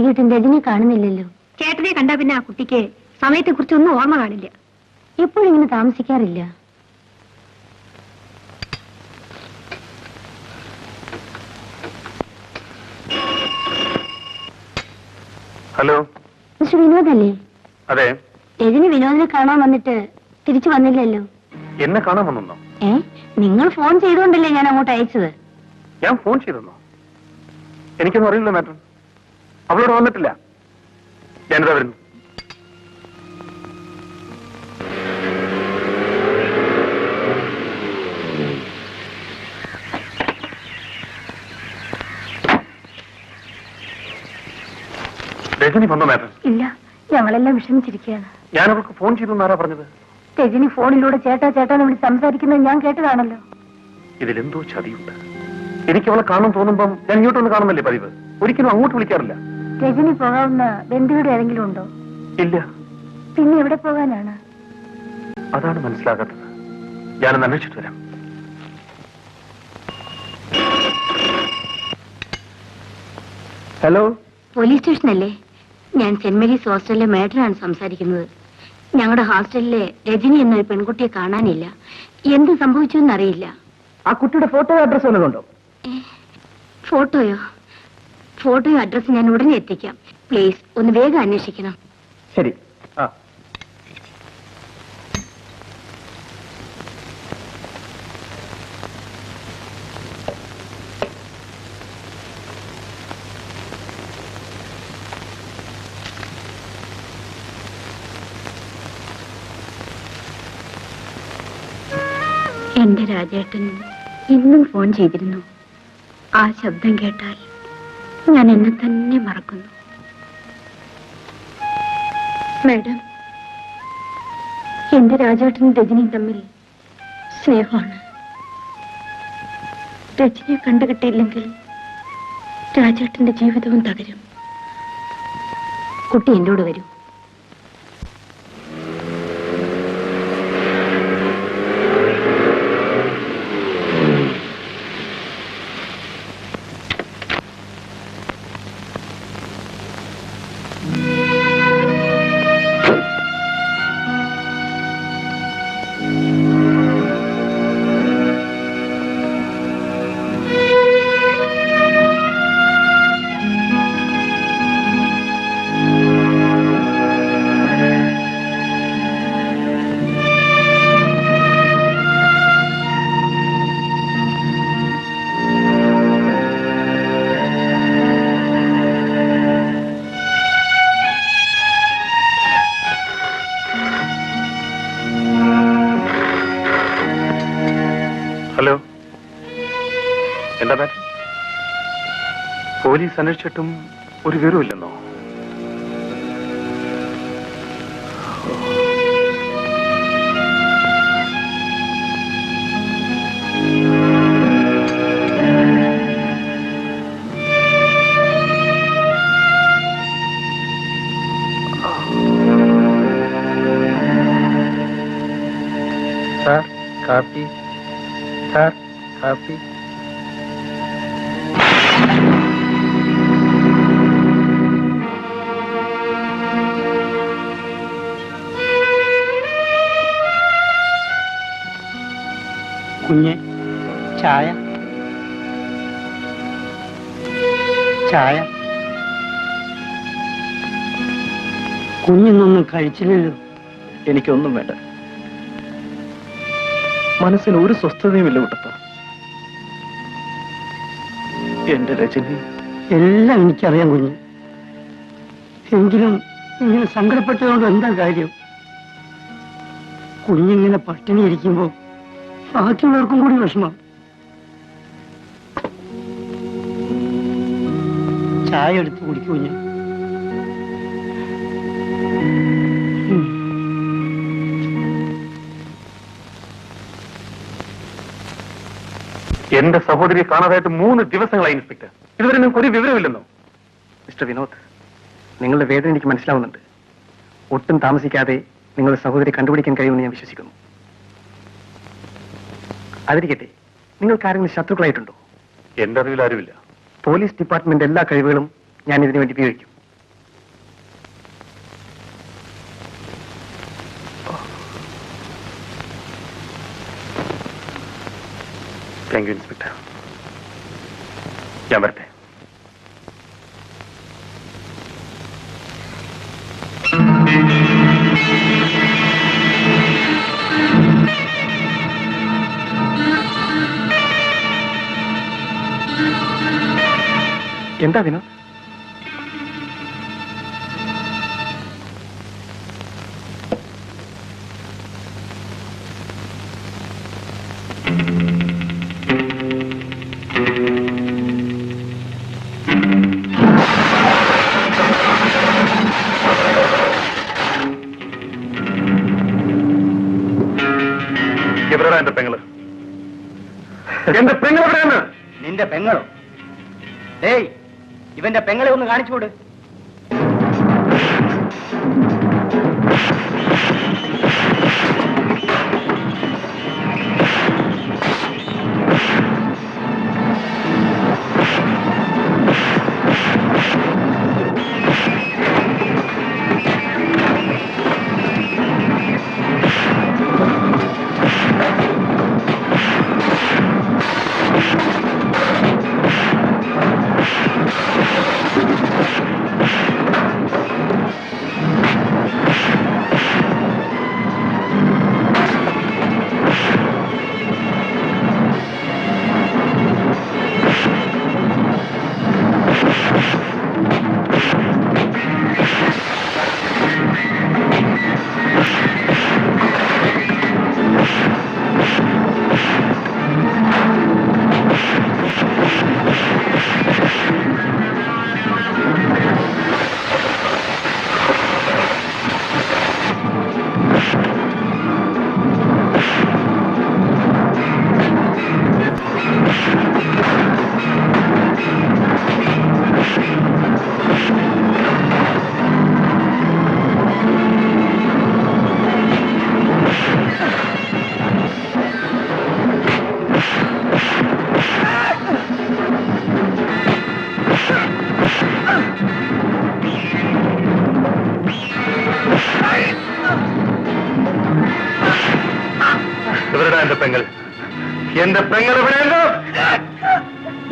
വൈകിട്ടും രജനി കാണുന്നില്ലല്ലോ. ചേട്ടനെ കണ്ടാ പിന്നെ ആ കുട്ടിക്ക് സമയത്തെ കുറിച്ചൊന്നും ഓർമ്മ കാണില്ല. എപ്പോഴിങ്ങനെ താമസിക്കാറില്ല. ഹലോ, മിസ്റ്റർ വിനോദല്ലേ? അതെ. രജനി വിനോദിനെ കാണാൻ വന്നിട്ട് തിരിച്ചു വന്നില്ലല്ലോ. എന്നെ കാണാൻ വന്നോ? നിങ്ങൾ ഫോൺ ചെയ്തുകൊണ്ടല്ലേ ഞാൻ അങ്ങോട്ട് അയച്ചത്. ഞാൻ ഫോൺ ചെയ്തെന്നോ? എനിക്കൊന്നും അറിയില്ല മാഡം. അവളോട് വന്നിട്ടില്ല. ഞാനിതാ വരുന്നു. രജനി വന്നോ മാഡം? ഇല്ല, ഞങ്ങളെല്ലാം വിഷമിച്ചിരിക്കുകയാണ്. ഞാൻ അവൾക്ക് ഫോൺ ചെയ്തു എന്നാരാ പറഞ്ഞത്? രജനി ഫോണിലൂടെ ചേട്ടാ ചേട്ടാന്ന് വിളിച്ച് സംസാരിക്കുന്നത് ഞാൻ കേട്ടതാണല്ലോ. ഇതിലെന്തോ ചതിയുണ്ട്. എനിക്ക് അവളെ കാണാൻ തോന്നുമ്പം ഞാൻ ഇങ്ങോട്ടൊന്ന് കാണുന്നല്ലേ പതിവ്. ഒരിക്കലും അങ്ങോട്ട് വിളിക്കാറില്ല. രജനി പോകാവുന്ന ബന്ധുവിടെ ആരെങ്കിലും ഉണ്ടോ? ഇല്ല. പിന്നെ എവിടെ പോകാനാണ്? അതാണ് മനസ്സിലാകാത്തത്. ഞാനൊന്ന് അന്വേഷിച്ചിട്ട് വരാം. ഹലോ, പോലീസ് സ്റ്റേഷനല്ലേ? ഞാൻ സെന്റ് മേരീസ് ഹോസ്റ്റലിലെ മേഡറാണ് സംസാരിക്കുന്നത്. ഞങ്ങളുടെ ഹോസ്റ്റലിലെ രജനി എന്നൊരു പെൺകുട്ടിയെ കാണാനില്ല. എന്ത് സംഭവിച്ചു എന്നറിയില്ല. ആ കുട്ടിയുടെ ഫോട്ടോ അഡ്രസ് വല്ലതുണ്ടോ? ഫോട്ടോയോ? ഫോട്ടോയോ അഡ്രസ് ഞാൻ ഉടനെ എത്തിക്കാം. പ്ലീസ് ഒന്ന് വേഗം അന്വേഷിക്കണം. ശരി. ആ, എന്റെ രാജേട്ടൻ ഇന്നും ഫോൺ ചെയ്തിരുന്നു. ആ ശബ്ദം കേട്ടാൽ ഞാൻ എന്നെ തന്നെ മറക്കുന്നു. മാഡം, എന്റെ രാജേട്ടനും രജനിയും തമ്മിൽ സ്നേഹമാണ്. രജനിയെ കണ്ടുകിട്ടിയില്ലെങ്കിൽ രാജേട്ടന്റെ ജീവിതവും തകരും. കുട്ടി എന്നോട് വരൂ. ഹലോ, എന്താ മാഡം? പോലീസ് അന്വേഷിച്ചിട്ടും ഒരു വിവരമില്ലെന്നോ? സാർ കാപ്പി. സാർ കാപ്പി. കുഞ്ഞ്, ചായ. ചായ. കുഞ്ഞിനൊന്നും കഴിച്ചില്ലല്ലോ. എനിക്കൊന്നും വേണ്ട. മനസ്സിന് ഒരു സ്വസ്ഥതയുമില്ല കുട്ടപ്പ. എന്റെ രജനി. എല്ലാം എനിക്കറിയാം കുഞ്ഞ്. എങ്കിലും ഇങ്ങനെ സങ്കടപ്പെട്ടതുകൊണ്ട് എന്താ കാര്യം? കുഞ്ഞിങ്ങനെ പട്ടിണി ഇരിക്കുമ്പോ ബാക്കിയുള്ളവർക്കും കൂടി വിഷമം. ചായ എടുത്ത് കുടിക്കൂ കുഞ്ഞ്. എന്റെ സഹോദരിയെ കാണാതായിട്ട് 3 ദിവസങ്ങളായി ഇൻസ്പെക്ടർ. ഇതുവരെ നിങ്ങൾക്ക് ഒരു വിവരമില്ലെന്നോ? മിസ്റ്റർ വിനോദ്, നിങ്ങളുടെ വേദന എനിക്ക് മനസ്സിലാവുന്നുണ്ട്. ഒട്ടും താമസിക്കാതെ നിങ്ങളുടെ സഹോദരി കണ്ടുപിടിക്കാൻ കഴിയുമെന്ന് ഞാൻ വിശ്വസിക്കുന്നു. അതിരിക്കട്ടെ, നിങ്ങൾക്ക് ആരെങ്കിലും ശത്രുക്കളായിട്ടുണ്ടോ? എന്റെ അറിവിൽ ആരുമില്ല. പോലീസ് ഡിപ്പാർട്ട്മെന്റ് എല്ലാ കഴിവുകളും ഞാൻ ഇതിനു വേണ്ടി ഉപയോഗിക്കും. Thank you inspector. ഞാൻ വരട്ടെ. എന്താ വിനോദ്? എവിടെടാ എന്റെ പെങ്ങള്? എന്റെ പെങ്ങൾ എവിടെയാണ്? നിന്റെ പെങ്ങളോ? ഏയ്, ഇവന്റെ പെങ്ങളെ ഒന്ന് കാണിച്ചുകൂട്. എവിടെടാ എന്റെ പെങ്ങൾ? എന്റെ പെങ്ങൾ എവിടെയുണ്ട്?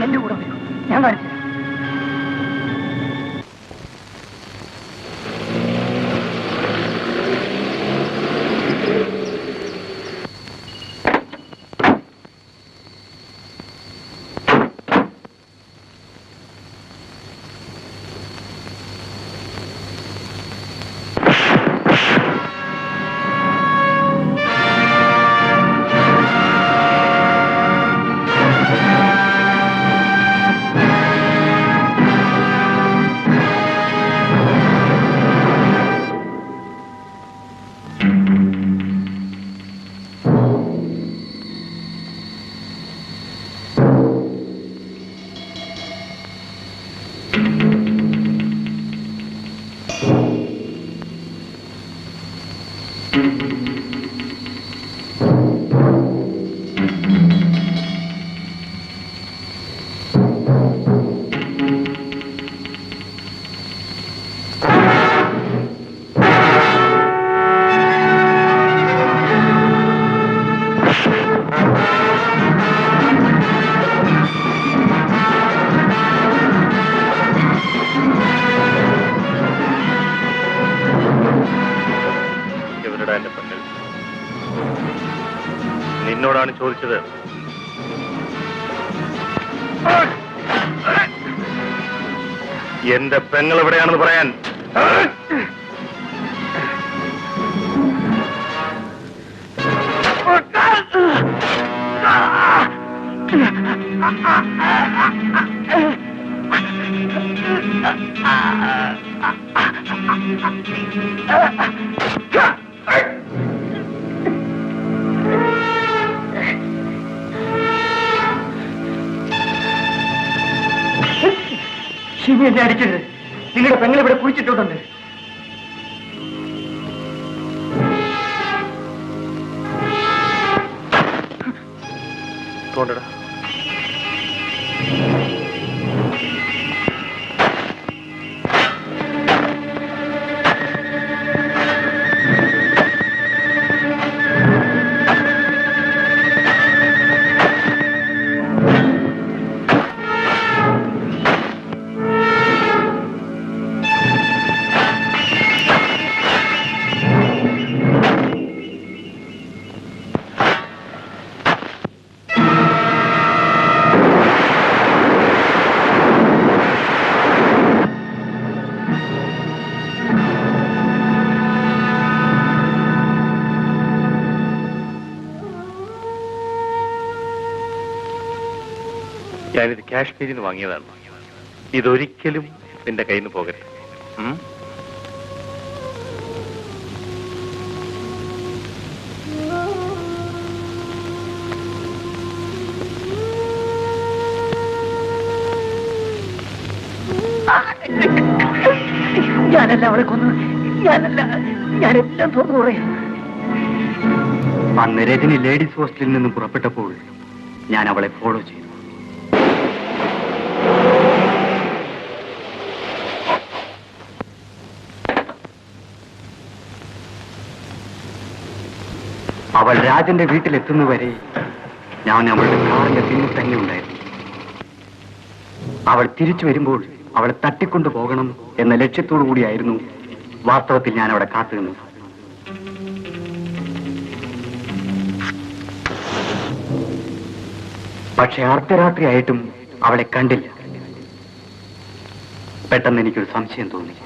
എന്റെ കൂടെ വരൂ. ഞാൻ കാണിച്ചു. നിന്നോടാണ് ചോദിച്ചത്. എന്റെ പെങ്ങൾ എവിടെയാണെന്ന് പറയാൻ. ഷിമി എന്നെ അടിക്കരുത്. നിങ്ങളുടെ പെങ്ങൾ ഇവിടെ കുഴിച്ചിട്ടുണ്ട്. തോണ്ടടാ. ഞാനിത് കാശ്മീരിൽ നിന്ന് വാങ്ങിയതാണ്. ഇതൊരിക്കലും നിന്റെ കയ്യിൽ നിന്ന് പോകരുത്. ഉം? ഞാനല്ല അവളെ കൊന്നത്. ഞാനെല്ലാം തുറന്നു പറയാം. അന്ന് രജനി ലേഡീസ് ഹോസ്റ്റലിൽ നിന്ന് പുറപ്പെട്ടപ്പോൾ ഞാൻ അവളെ ഫോളോ ചെയ്തു. അവൾ രാജന്റെ വീട്ടിലെത്തുന്നവരെ ഞാൻ അവളുടെ കാറിന്റെ പിന്നിൽ തന്നെ ഉണ്ടായിരുന്നു. അവൾ തിരിച്ചു വരുമ്പോൾ അവളെ തട്ടിക്കൊണ്ടു പോകണം എന്ന ലക്ഷ്യത്തോടു കൂടിയായിരുന്നു വാസ്തവത്തിൽ ഞാൻ അവിടെ കാത്തുനിന്നത്. പക്ഷെ അർദ്ധരാത്രിയായിട്ടും അവളെ കണ്ടില്ല. പെട്ടെന്ന് എനിക്കൊരു സംശയം തോന്നി.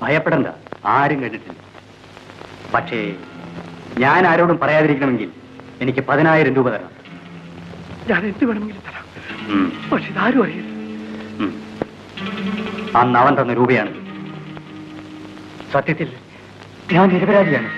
ഭയപ്പെടണ്ട, ആരും കണ്ടിട്ടില്ല. പക്ഷേ ഞാൻ ആരോടും പറയാതിരിക്കണമെങ്കിൽ എനിക്ക് 10,000 രൂപ തരണം. ഞാൻ എന്ത് വേണമെങ്കിലും തരാം. പക്ഷെ ഇതാരും അറിയില്ല. അന്ന് അവൻ തന്ന രൂപയാണ്. സത്യത്തിൽ ഞാൻ നിരപരാധിയാണ്.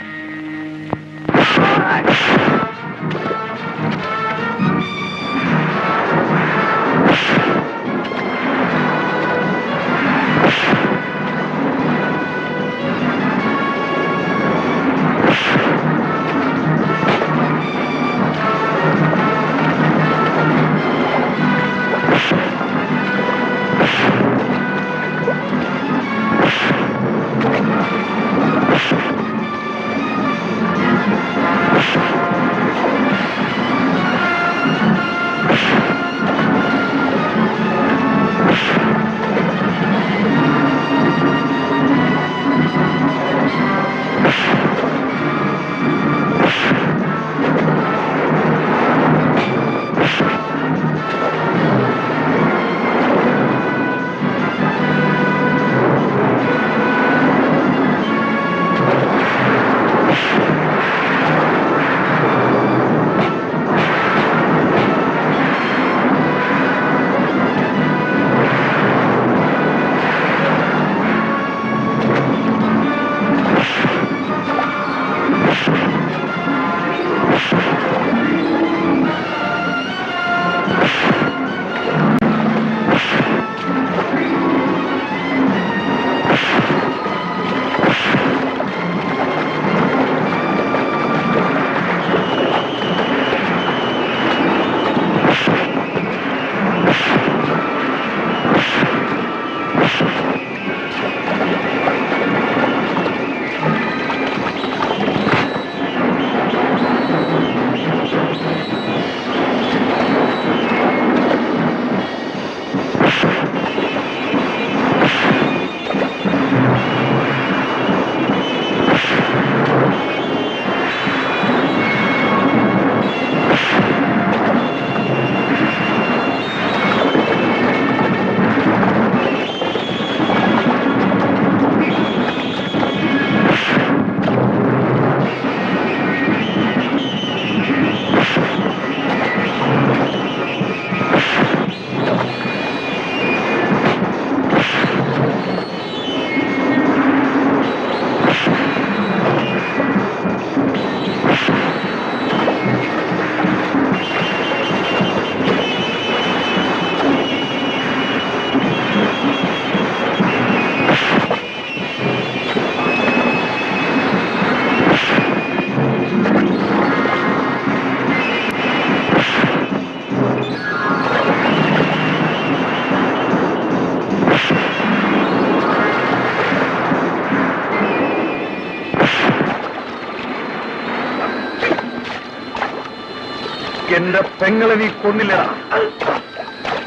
എന്റെ പെങ്ങളെ നീ കൊന്നില്ലടാ,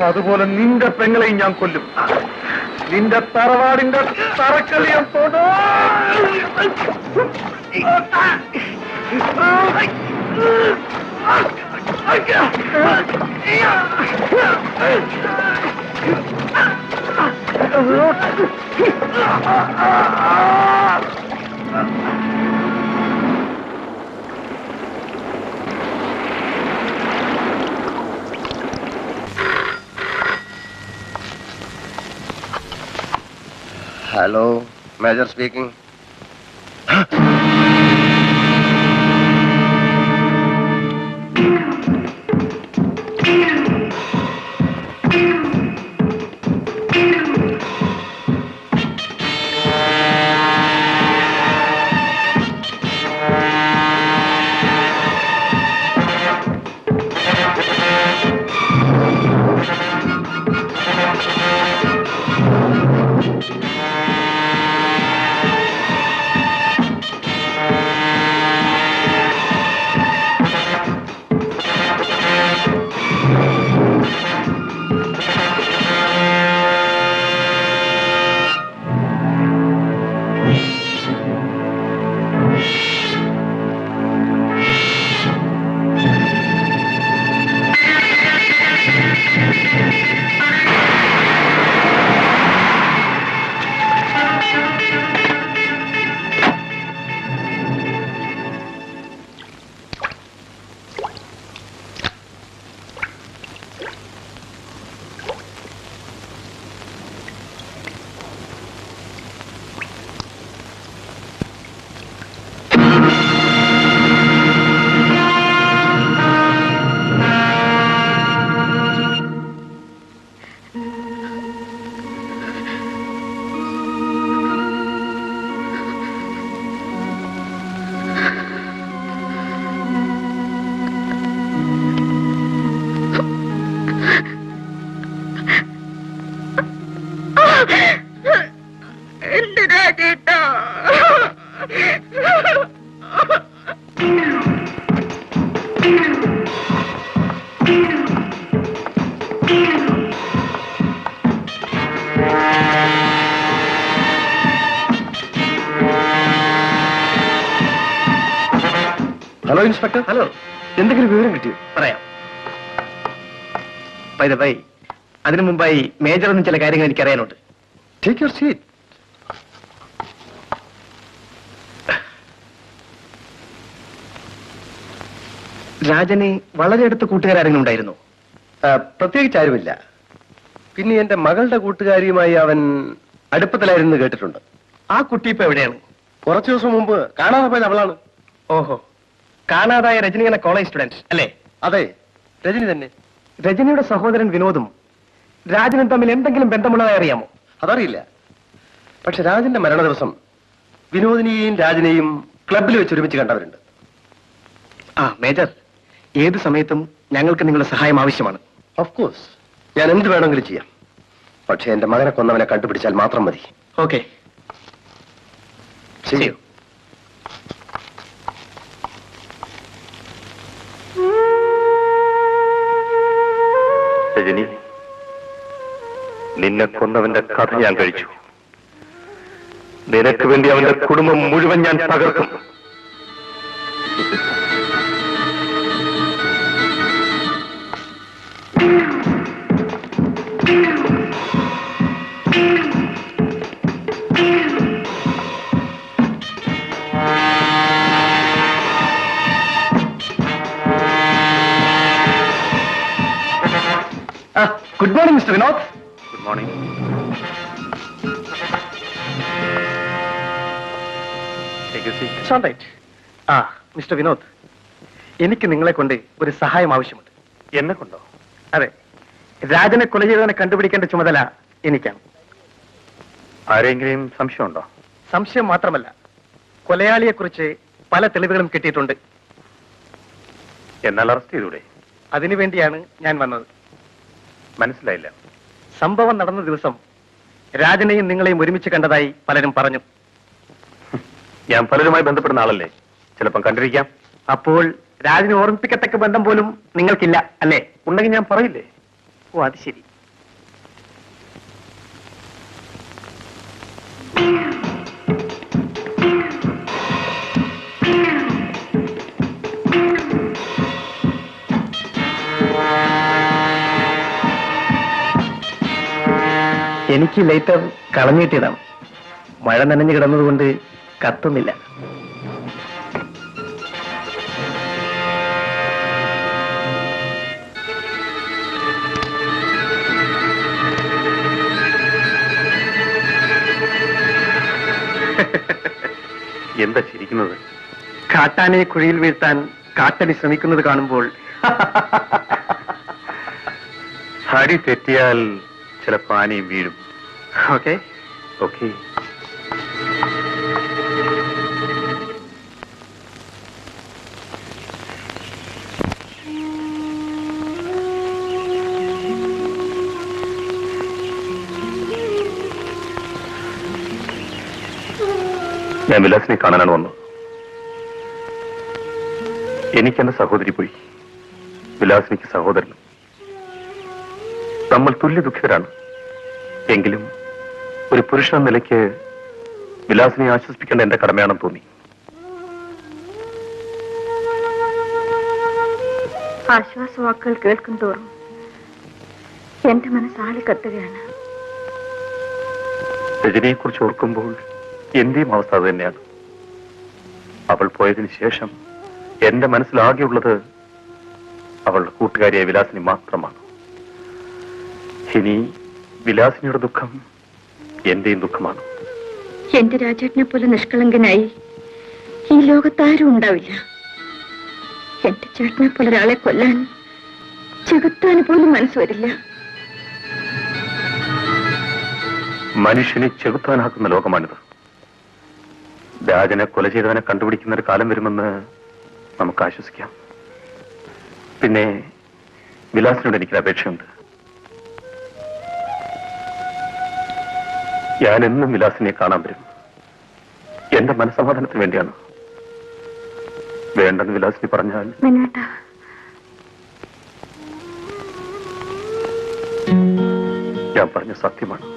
അതുപോലെ നിന്റെ പെങ്ങളെയും ഞാൻ കൊല്ലും. നിന്റെ തറവാടിന്റെ തറക്കല്ലിയം തോന്നോ. Hello, major speaking. Hello inspector. Hello, എന്തെങ്കിലും വിവരം കിട്ടിയോ? പറയാം. ബൈ ദ ബൈ, അതിനു മുമ്പായി മേജറൊന്നും ചില കാര്യങ്ങൾ എനിക്ക് അറിയാനുണ്ട്. Take your seat. രാജന് വളരെ അടുത്ത കൂട്ടുകാരെങ്കിലും ഉണ്ടായിരുന്നു? പ്രത്യേകിച്ച് ആരുമില്ല. പിന്നെ എന്റെ മകളുടെ കൂട്ടുകാരിയുമായി അവൻ അടുപ്പത്തിലായിരുന്നു കേട്ടിട്ടുണ്ട്. ആ കുട്ടി ഇപ്പൊ എവിടെയാണ്? കുറച്ചു ദിവസം മുമ്പ് കാണാതെ പോയത് അവളാണ്. ഓഹോ, കാണാതായ രജനി എന്ന കോളേജ് സ്റ്റുഡന്റ് അല്ലേ? അതെ, രജനി തന്നെ. രജനിയുടെ സഹോദരൻ വിനോദും രാജനും തമ്മിൽ എന്തെങ്കിലും ബന്ധമുള്ളതായി അറിയാമോ? അതറിയില്ല. പക്ഷെ രാജന്റെ മരണ ദിവസം വിനോദിനെയും രാജനെയും ക്ലബിൽ വെച്ച് ഒരുമിച്ച് കണ്ടവരുണ്ട്. ആ മേജർ, ഏത് സമയത്തും ഞങ്ങൾക്ക് നിങ്ങളുടെ സഹായം ആവശ്യമാണ്. ഓഫ് കോഴ്സ്, ഞാൻ എന്ത് വേണമെങ്കിലും ചെയ്യാം. പക്ഷെ എന്റെ മകനെ കൊന്നവനെ കണ്ടുപിടിച്ചാൽ മാത്രം മതി. ഓക്കെ, ചെയ്യൂ. രജനി, നിന്നെ കൊന്നവന്റെ കഥ ഞാൻ കഴിച്ചു. നിനക്ക് വേണ്ടി അവന്റെ കുടുംബം മുഴുവൻ ഞാൻ തകർക്കും. Good morning mister Vinod. Good morning. ആ മിസ്റ്റർ വിനോദ്, എനിക്ക് നിങ്ങളെ കൊണ്ട് ഒരു സഹായം ആവശ്യമുണ്ട്. എന്നെ കൊണ്ടോ? അതെ, രാജനെ കൊല ചെയ്തവനെ കണ്ടുപിടിക്കേണ്ട ചുമതല എനിക്കാണ്. ആരെങ്കിലും സംശയമുണ്ടോ? സംശയം മാത്രമല്ല, കൊലയാളിയെക്കുറിച്ച് പല തെളിവുകളും കിട്ടിയിട്ടുണ്ട്. എന്നാൽ അറസ്റ്റ് ചെയ്തൂടെ? അതിനുവേണ്ടിയാണ് ഞാൻ വന്നത്. മനസ്സിലായില്ല. സംഭവം നടന്ന ദിവസം രാജനെയും നിങ്ങളെയും ഒരുമിച്ച് കണ്ടതായി പലരും പറഞ്ഞു. ഞാൻ പലരുമായി ബന്ധപ്പെടുന്ന ആളല്ലേ, ചിലപ്പം കണ്ടിരിക്കാം. അപ്പോൾ രാജിനെ ഓർമ്മിപ്പിക്കത്തക്ക ബന്ധം പോലും നിങ്ങൾക്കില്ല അല്ലേ? ഉണ്ടെങ്കിൽ ഞാൻ പറയില്ലേ? ഓ, അത് ശരി. എനിക്ക് ലൈറ്റർ കളഞ്ഞു കിട്ടിയതാണ്. മഴ നനഞ്ഞു കിടന്നതുകൊണ്ട് കത്തുന്നില്ല. എന്താ ചിരിക്കുന്നത്? കാട്ടാനെ കുഴിയിൽ വീഴ്ത്താൻ കാട്ടലി ശ്രമിക്കുന്നത് കാണുമ്പോൾ ഹരി തെറ്റിയാൽ ചിലപ്പോൾ ആനയും വീഴും. ഓക്കെ. ഓക്കെ. ഞാൻ വിലാസിനെ കാണാനാണ് വന്നത്. എനിക്കെന്റെ സഹോദരി പോയി, വിലാസിനിക്ക് സഹോദരനും. നമ്മൾ തുല്യ ദുഃഖിതരാണ്. എങ്കിലും ഒരു പുരുഷൻ എന്ന നിലയ്ക്ക് വിലാസിനെ ആശ്വസിപ്പിക്കേണ്ട എന്റെ കടമയാണെന്ന് തോന്നി. ആശ്വാസവാക്കുകൾ കേൾക്കും തോറും എന്റെ മനസ്സാളി കത്തുകയാണ്. രജനിയെ കുറിച്ച് ഓർക്കുമ്പോൾ എന്റെയും അവസ്ഥ അത് തന്നെയാണ്. അവൾ പോയതിനു ശേഷം എന്റെ മനസ്സിലാകെയുള്ളത് അവളുടെ കൂട്ടുകാരിയായ വിലാസിനി മാത്രമാണ്. ഇനി വിലാസിനിയുടെ ദുഃഖം എന്റെയും ദുഃഖമാണ്. എന്റെ രാജേട്ടനെ പോലെ നിഷ്കളങ്കനായി ഈ ലോകത്താരും ഉണ്ടാവില്ല. എന്റെ ചേട്ടനെ പോലെ ഒരാളെ കൊല്ലാൻ ചെകുത്താന് പോലും മനസ്സ് വരില്ല. മനുഷ്യനെ ചെകുത്താനാക്കുന്ന ലോകമാണിത്. രാജനെ കൊല ചെയ്തവനെ കണ്ടുപിടിക്കുന്ന ഒരു കാലം വരുമെന്ന് നമുക്ക് ആശ്വസിക്കാം. പിന്നെ വിലാസിനോട് എനിക്കൊരു അപേക്ഷയുണ്ട്. ഞാൻ എന്നും വിലാസിനെ കാണാൻ വരും. എന്റെ മനസ്സമാധാനത്തിന് വേണ്ടിയാണ്. വേണ്ടെന്ന് വിലാസിനി പറഞ്ഞാൽ ഞാൻ പറഞ്ഞ സത്യമാണ്.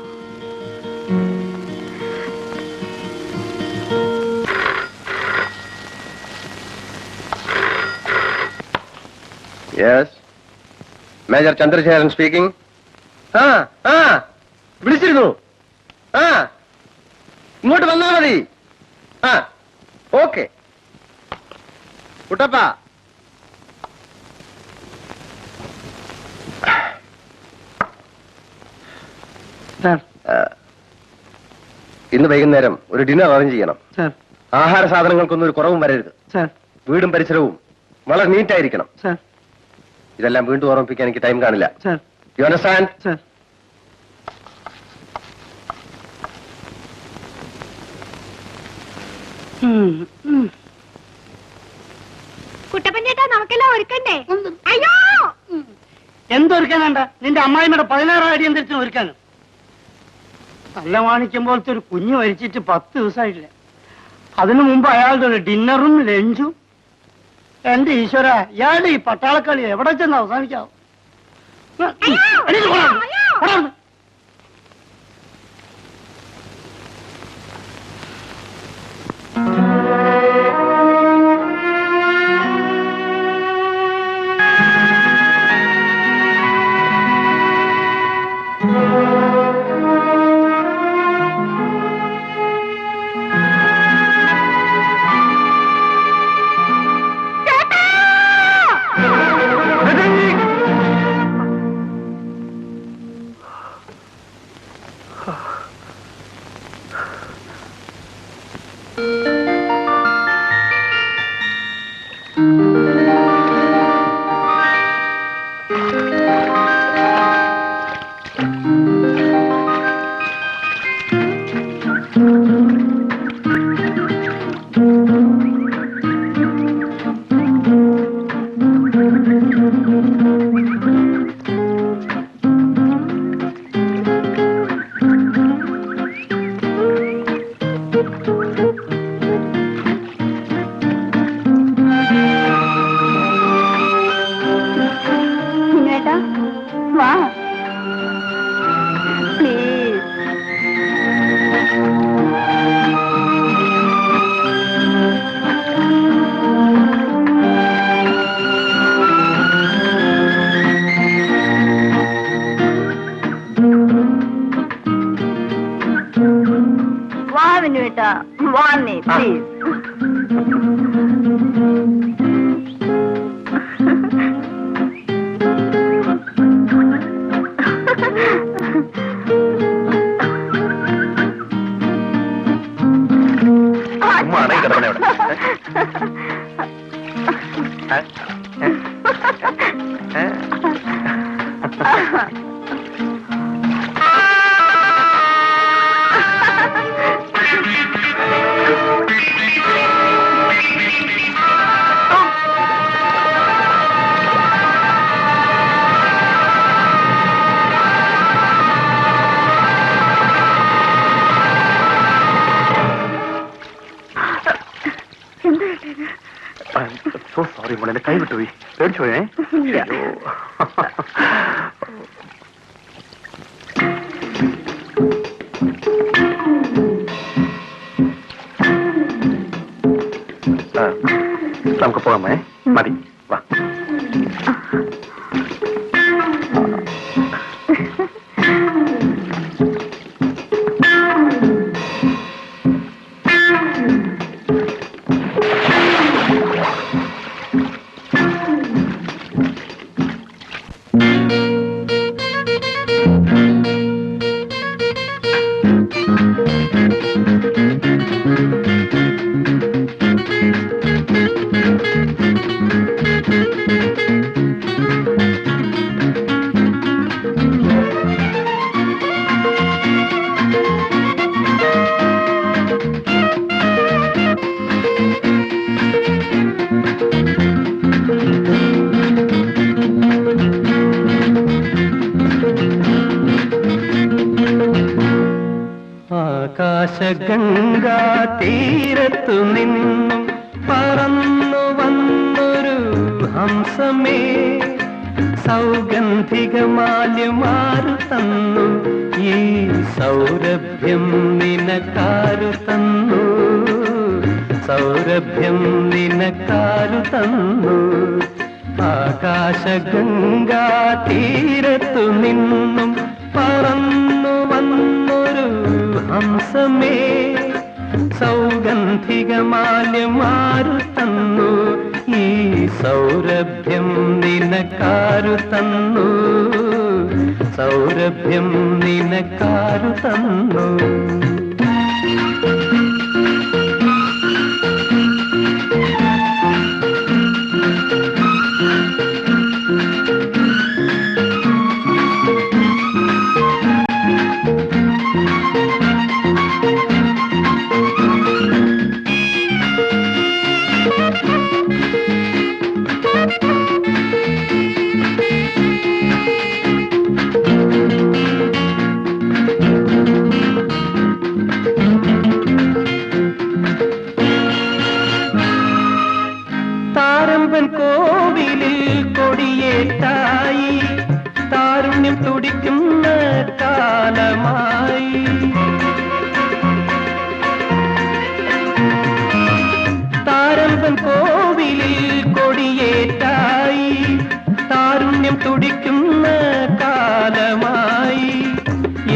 Yes, major Chandrasekharan speaking. വിളിച്ചിരുന്നു. ഇങ്ങോട്ട് വന്നാ മതി. ഓക്കെ കുട്ടപ്പ. ഇന്ന് വൈകുന്നേരം ഒരു ഡിന്നർ അറേഞ്ച് ചെയ്യണം. ആഹാര സാധനങ്ങൾക്കൊന്നും ഒരു കുറവും വരരുത്. വീടും പരിസരവും വളരെ നീറ്റായിരിക്കണം. ഇതെല്ലാം വീണ്ടും ഓർമ്മിപ്പിക്കാൻ എനിക്ക് ടൈം കാണില്ല. You understand? കുട്ടപ്പൻ ചേട്ടാ, നമുക്കെല്ലാം ഒരുക്കണ്ടേ? അയ്യോ, എന്തൊരുക്കാനുണ്ട? നിന്റെ അമ്മായിമ്മയുടെ 16 അടി എന്തിനും ഒരുക്കാനും. നല്ല മാണിക്യം പോലത്തെ ഒരു കുഞ്ഞു മരിച്ചിട്ട് 10 ദിവസമായിട്ടില്ല. അതിനു മുമ്പ് അയാളുടെ ഒരു ഡിന്നറും ലഞ്ചും. എന്റെ ഈശ്വര, ഇയാളുടെ ഈ പട്ടാളക്കളി എവിടെ ചെന്ന് അവസാനിക്കാവും? മിന്നുവേട്ടാ, വാന്നേ പ്ലീസ്. സോ സോറി മോളെ, എന്റെ കൈ വിട്ടുപോയി, പേടിച്ചു പോയേ. നമുക്ക് പോകാമേ, മതി, വാ. ആകാശഗംഗാ തീരത്തു നിന്നും പറന്നു വന്നൊരു ഹംസമേ, സൗഗന്ധികമാല്യമാരു തന്നു, ഈ സൗരഭ്യം നിനക്കാരു തന്നു, സൗരഭ്യം നിനക്കാരു തന്നു. ആകാശഗംഗാ തീരത്തു നിന്നും പറന്നു വന്നൊരു ഹംസമേ, സൗഗന്ധികമാല്യമാരു തന്നു, ഈ സൗരഭ്യം നിനക്കാരു തന്നു, സൗരഭ്യം നിനക്കാരു തന്നു. താരമ്പൻ കോവിലിൽ കൊടിയേറ്റായി, താരുണ്യം തുടിക്കുന്ന കാലമായി. താരമ്പൻ കോവിലിൽ കൊടിയേറ്റായി, താരുണ്യം തുടിക്കുന്ന കാലമായി.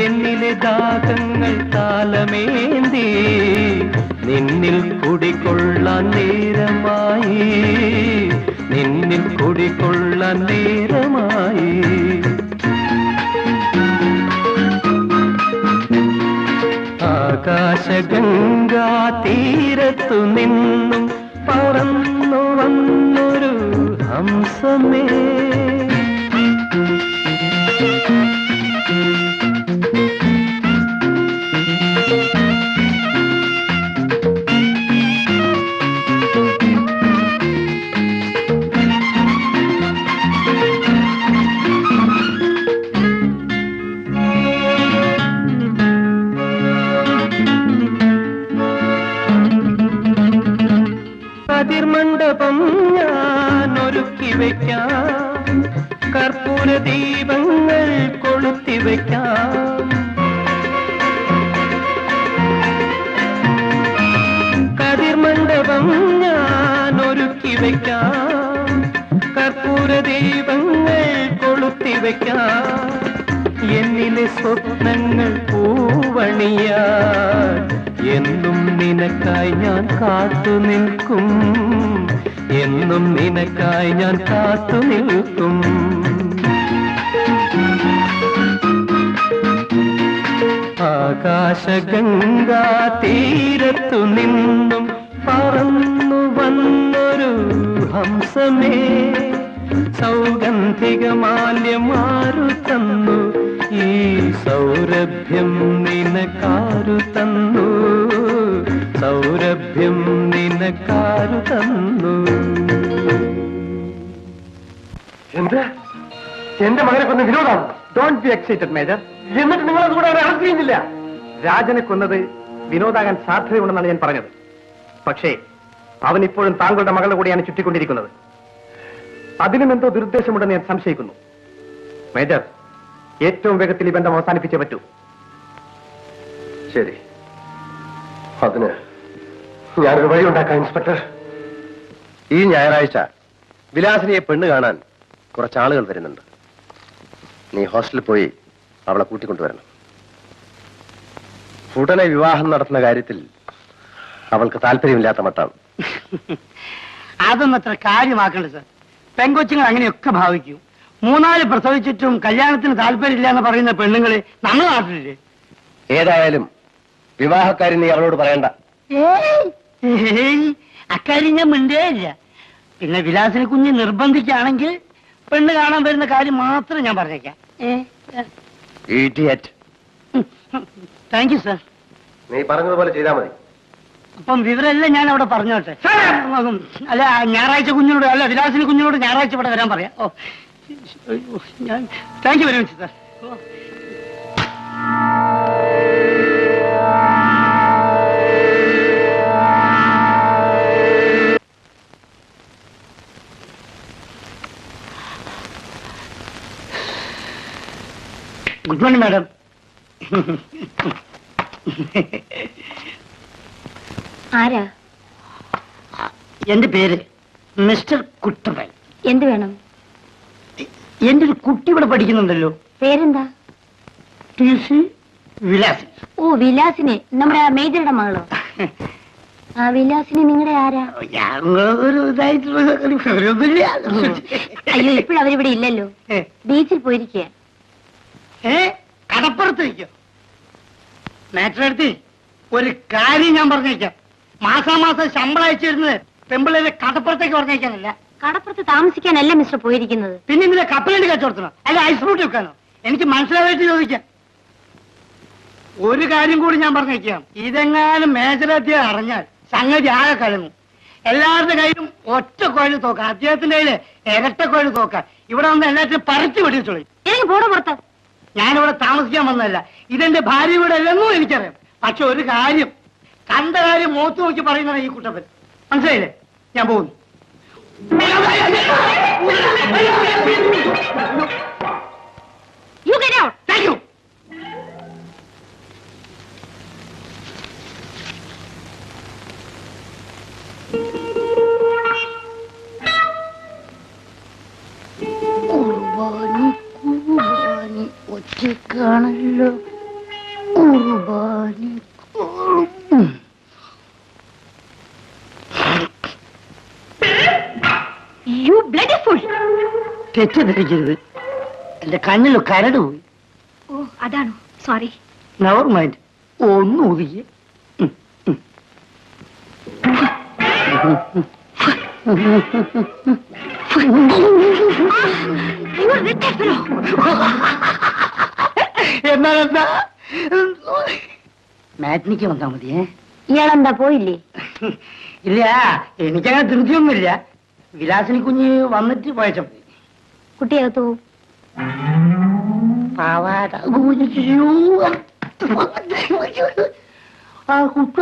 എന്നിലെ ദാഹങ്ങൾ കാലമേന്തി, നിന്നിൽ കുടികൊള്ളാൻ നേരമായി, നിന്നിൽ കുടികൊള്ളാൻ നേരമായി. ആകാശഗംഗാ തീരത്തു നിന്നും പറന്നു വന്നൊരു ഹംസമേ, കതിർമണ്ഡപം ഞാൻ ഒരുക്കി വയ്ക്കാം, കർപ്പൂര ദീപങ്ങൾ കൊളുത്തി വയ്ക്കാം. കതിർമണ്ഡപം ഞാൻ ഒരുക്കി വയ്ക്കാം, കർപ്പൂര ദീപങ്ങൾ കൊളുത്തി വയ്ക്കാം. എന്നിലെ സ്വപ്നങ്ങൾ പൂവണിയാൻ എന്നും നിനക്കായി ഞാൻ കാത്തു നിൽക്കും, എന്നും നിനക്കായി ഞാൻ കാത്തു നിൽക്കും. ആകാശഗംഗാ തീരത്തു നിന്നും പറന്നു വന്നൊരു ഹംസമേ, സൗഗന്ധികമാല്യമാരു തന്നു, ഈ സൗരഭ്യം നിനക്കാരു തന്നു, സൗരഭ്യം നിനക്കാരു തന്നു. എന്ത്? എന്റെ മകനെ കൊന്ന വിനോദാണ്. Don't be excited major. എന്നിട്ട് നിങ്ങളത് കൂടെ അറസ്റ്റ് ചെയ്യുന്നില്ല. രാജനെ കൊന്നത് വിനോദാകാൻ സാധ്യതയുണ്ടെന്നാണ് ഞാൻ പറഞ്ഞത്. പക്ഷേ അവൻ ഇപ്പോഴും താങ്കളുടെ മകളുടെ കൂടെയാണ് ചുറ്റിക്കൊണ്ടിരിക്കുന്നത്. അതിനും എന്തോ ദുരുദ്ദേശമുണ്ടെന്ന് ഞാൻ സംശയിക്കുന്നു. മേജർ, ഏറ്റവും വേഗത്തിൽ ഈ ബന്ധം അവസാനിപ്പിച്ചേ പറ്റൂ. ശരി, അതിന് ഞാനൊരു വഴി ഉണ്ടാക്കാം ഇൻസ്പെക്ടർ. ഈ ഞായറാഴ്ച വിലാസിനിയെ പെണ്ണ് കാണാൻ കുറച്ചാളുകൾ വരുന്നുണ്ട്. നീ ഹോസ്റ്റലിൽ പോയി അവളെ കൂട്ടിക്കൊണ്ടുവരണം. ഉടനെ വിവാഹം നടത്തുന്ന കാര്യത്തിൽ അവൾക്ക് താല്പര്യമില്ലാത്ത മട്ടാണ്. അതൊന്നും അത്ര കാര്യമാക്കണ്ട സർ. പെൺകൊച്ചുങ്ങൾ അങ്ങനെയൊക്കെ ഭാവിക്കും. 3-4 പ്രസവിച്ചിട്ടും കല്യാണത്തിന് താല്പര്യമില്ല എന്ന് പറയുന്ന പെണ്ണുങ്ങള് നമ്മുടെ നാട്ടിലില്ലേ? ഏതായാലും വിവാഹക്കാരി നീ അവളോട് പറയണ്ട. അക്കാര്യം ഞാൻ മിണ്ടേ ഇല്ല. പിന്നെ വിലാസിനെ കുഞ്ഞ് നിർബന്ധിക്കുകയാണെങ്കിൽ പെണ്ണ് കാണാൻ വരുന്ന കാര്യം മാത്രം ഞാൻ പറഞ്ഞേക്കാം. Thank you sir. നീ പറഞ്ഞതുപോലെ ചെയ്താൽ മതി. അപ്പം വിവരമെല്ലാം ഞാൻ അവിടെ പറഞ്ഞോട്ടെ. അല്ല, ഞായറാഴ്ച കുഞ്ഞിനോട്, അല്ല വിലാസിനി കുഞ്ഞിനോട് ഞായറാഴ്ച ഇവിടെ വരാൻ പറയാം. ഓ, ഞാൻ thank you very much sir. Good morning madam. ആരാ? എന്റെ പേര് മിസ്റ്റർ കുട്ടപ്പൻ. എന്ത് വേണം? എന്റെ ഒരു കുട്ടി ഇവിടെ പഠിക്കുന്നുണ്ടല്ലോ. പേരെന്താ? വിലാസിനി. ഓ, വിലാസിനി, നമ്മുടെ മേജറുടെ മകളോ? ആ വിലാസിനി നിങ്ങളുടെ ആരാ? ഞങ്ങളൊരു ഇതായിട്ടുള്ള അയ്യോ, ഇപ്പോഴും അവരിവിടെ ഇല്ലല്ലോ. ബീച്ചിൽ പോയിരിക്കുക. കടപ്പുറത്ത് മാറ്ററെടുത്ത് ഒരു കാര്യം ഞാൻ പറഞ്ഞേക്കാം. മാസാമാസം ശമ്പളം അയച്ചു തരുന്നത് പെമ്പിളേരെ കടപ്പുറത്തേക്ക് പറഞ്ഞേക്കാനല്ല. കടപ്പുറത്ത് താമസിക്കാനല്ല മിസ്റ്റർ പോയിരിക്കുന്നത്. പിന്നെ ഇതിലെ കപ്പലണ്ടി കച്ചവടത്തിനോ അല്ല ഐസ് ഫ്രൂട്ട് വെക്കാനോ? എനിക്ക് മനസ്സിലായിട്ട് ചോദിക്കാം. ഒരു കാര്യം കൂടി ഞാൻ പറഞ്ഞേക്കാം. ഇതെങ്ങാനും മേജറെത്തിയ അറിഞ്ഞാൽ സംഗതി ആകെ കലങ്ങും. എല്ലാവരുടെ കയ്യിലും ഒറ്റ കോഴി തോക്കാം, അദ്ദേഹത്തിന്റെ കയ്യില് ഇരട്ട കോഴി തോക്കാം. ഇവിടെ വന്ന് എല്ലാത്തിനും പറിച്ചു വെടിച്ചോളി. എനിക്ക് പോടോ പുറത്ത്. ഞാനിവിടെ താമസിക്കാൻ വന്നതല്ല. ഇതെന്റെ ഭാര്യ ഇവിടെ അല്ലെന്നും എനിക്കറിയാം. പക്ഷെ ഒരു കാര്യം, കണ്ട കാര്യം മുഖത്ത് നോക്കി പറയുന്നതാണ് ഈ കുട്ടപ്പൻ. മനസ്സിലായില്ലേ? ഞാൻ പോകുന്നു. Thank you. ഒറ്റക്കാണല്ലോ കുർബാനി. തെറ്റിദ്ധരിക്കരുത്, എന്റെ കണ്ണിലോ കരട് പോയി. ഓ, അതാണോ? സോറി. Never mind. ഒന്നും ഒതുക്കി. എന്നാലെന്താ, മാറ്റിനിക്ക് വന്നാ മതിയേ. ഇയാളെന്താ പോയില്ലേ? ഇല്ല, എനിക്കങ്ങനെ ധൃതിയൊന്നുമില്ല. വിലാസിനി കുഞ്ഞ് വന്നിട്ട് പോയച്ചാ മതി. കുട്ടിയകത്തു പാവാട ആ കുട്ടി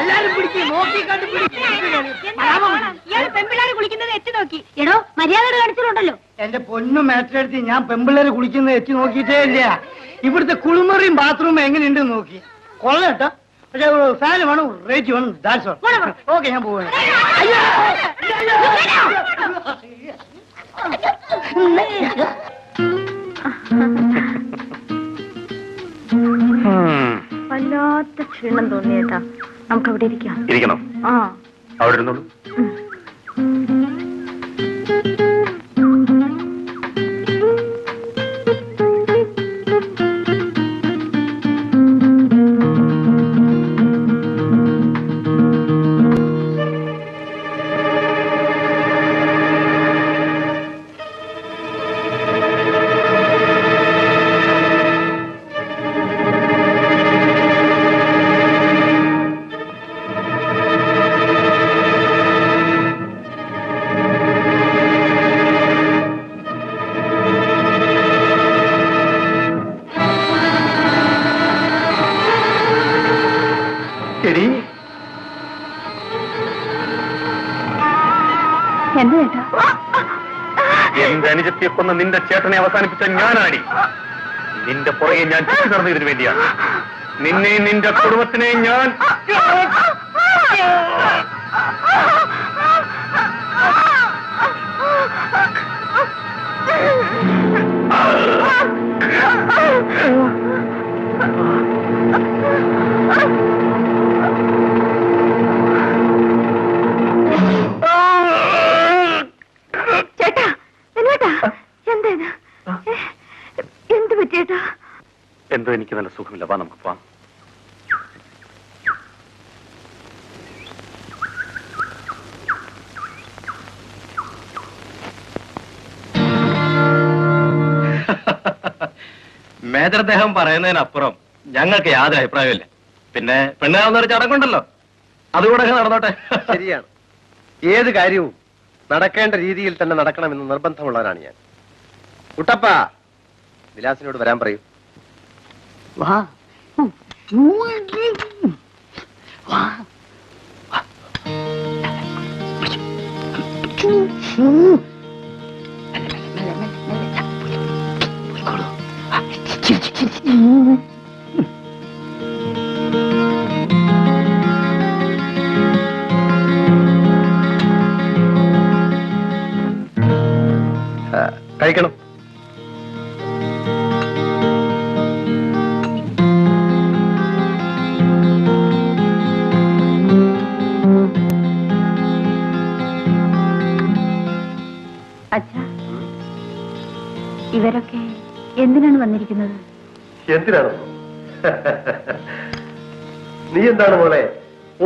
എല്ലാരും പിടിക്കും, നോക്കി കണ്ടു പെമ്പിള്ളാര് കുളിക്കുന്നത് എത്തി നോക്കി. എടോ മര്യാദ കാണിച്ചിട്ടുണ്ടല്ലോ. എന്റെ പൊന്നു മേറ്റെടുത്ത് ഞാൻ പെമ്പിള്ളേര് കുളിക്കുന്നത് എത്തി നോക്കിയിട്ടേ ഇല്ല. ഇവിടുത്തെ കുളിമുറിയും ബാത്റൂമും എങ്ങനെയുണ്ടെന്ന് നോക്കി. കൊള്ളട്ടോ, പക്ഷെ ഫാന് വേണം, റേറ്റ് വേണം. That's all. ഓക്കെ, ഞാൻ പോവാണ്. വല്ലാത്ത ക്ഷീണം തോന്നിയേട്ടാ. നമുക്ക് അവിടെ ഇരിക്കാം. ഇരിക്കണം. ആ, അവിടെ ഇരുന്നോളൂ. എന്താ ചേട്ടാ? എന്റെ അനുജത്തിയെ കൊന്ന നിന്റെ ചേട്ടനെ അവസാനിപ്പിച്ച ഞാനാടി. നിന്റെ പുറകെ ഞാൻ ചുറ്റി നടന്നതിന് വേണ്ടിയാണ്. നിന്നെയും നിന്റെ കുടുംബത്തിനെയും ഞാൻ ചേട്ടാ, എന്നേട്ടാ, എന്തേത്? എന്ത് പറ്റിയേട്ടാ? എന്തോ എനിക്ക് നല്ല സുഖമില്ല. വാ, നമുക്ക് പോവാം. മേജർ അദ്ദേഹം പറയുന്നതിനപ്പുറം ഞങ്ങൾക്ക് യാതൊരു അഭിപ്രായമില്ല. പിന്നെ പെണ്ണാവുന്നൊരു ചടങ്ങുണ്ടല്ലോ, അതുകൂടെ നടന്നോട്ടെ. ശരിയാണ്. ഏത് കാര്യവും നടക്കേണ്ട രീതിയിൽ തന്നെ നടക്കണമെന്ന് നിർബന്ധമുള്ളവരാണ് ഞാൻ. കുട്ടപ്പ, വിലാസിനോട് വരാൻ പറയൂ. വാ. വാ. കഴിക്കണം. അച്ഛാ, ഇവരൊക്കെ എന്തിനാണ് വന്നിരിക്കുന്നത്? എന്തിനാണ്? നീ എന്താണ് മോളെ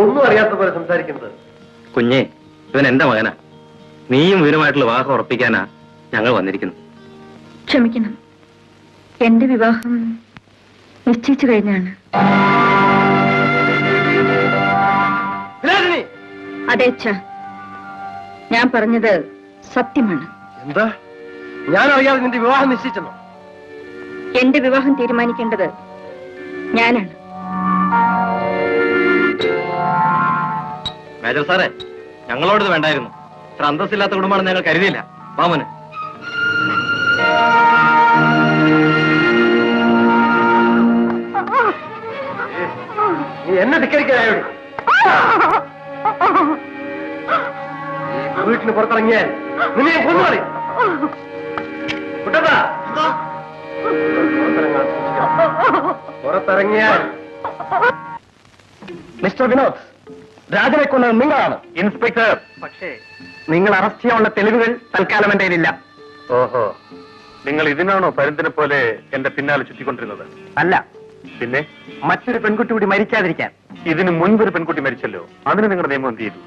ഒന്നും അറിയാത്ത പോലെ സംസാരിക്കുന്നത്? കുഞ്ഞെ, ഇവൻ എന്റെ മകനാ. നീയും ഇവനുമായിട്ടുള്ള വിവാഹം ഉറപ്പിക്കാനാ ഞങ്ങൾ വന്നിരിക്കുന്നു. ക്ഷമിക്കണം, എന്റെ വിവാഹം നിശ്ചയിച്ചു കഴിഞ്ഞാണ്. അതെ അച്ഛാ, ഞാൻ പറഞ്ഞത് സത്യമാണ്. എന്താ? ഞാൻ അറിയാതെ നിന്റെ വിവാഹം നിശ്ചയിച്ചെന്നോ? എന്റെ വിവാഹം തീരുമാനിക്കേണ്ടത് ഞാനാണ്. മേജർ സാറേ, ഞങ്ങളോടത് വേണ്ടായിരുന്നു. ഇത്ര അന്തസ്സില്ലാത്ത കുടുംബമാണെന്ന് ഞങ്ങൾ കരുതിയില്ല. മാമന് നീ എന്നെ ധിക്കരിക്കാനായോ? വീട്ടിന് പുറത്തിറങ്ങിയാൽ നിന്നെ ഞാൻ കൊന്നുകളി. പുറത്തിറങ്ങിയാൽ മിസ്റ്റർ വിനോദ്, രാജനെ കൊന്നത് നിങ്ങളാണ്. ഇൻസ്പെക്ടർ. പക്ഷേ നിങ്ങൾ അറസ്റ്റ് ചെയ്യാനുള്ള തെളിവുകൾ തൽക്കാലം എന്റെ കയ്യിലില്ല. ഓഹോ, നിങ്ങൾ ഇതിനാണോ പരുന്തിനെ പോലെ എന്റെ പിന്നാലെ ചുറ്റിക്കൊണ്ടിരുന്നത്? അല്ല, പിന്നെ മറ്റൊരു പെൺകുട്ടി കൂടി മരിക്കാതിരിക്കാൻ. ഇതിന് മുൻപൊരു പെൺകുട്ടി മരിച്ചല്ലോ, അതിന് നിങ്ങളുടെ നിയമം എന്ത് ചെയ്തു?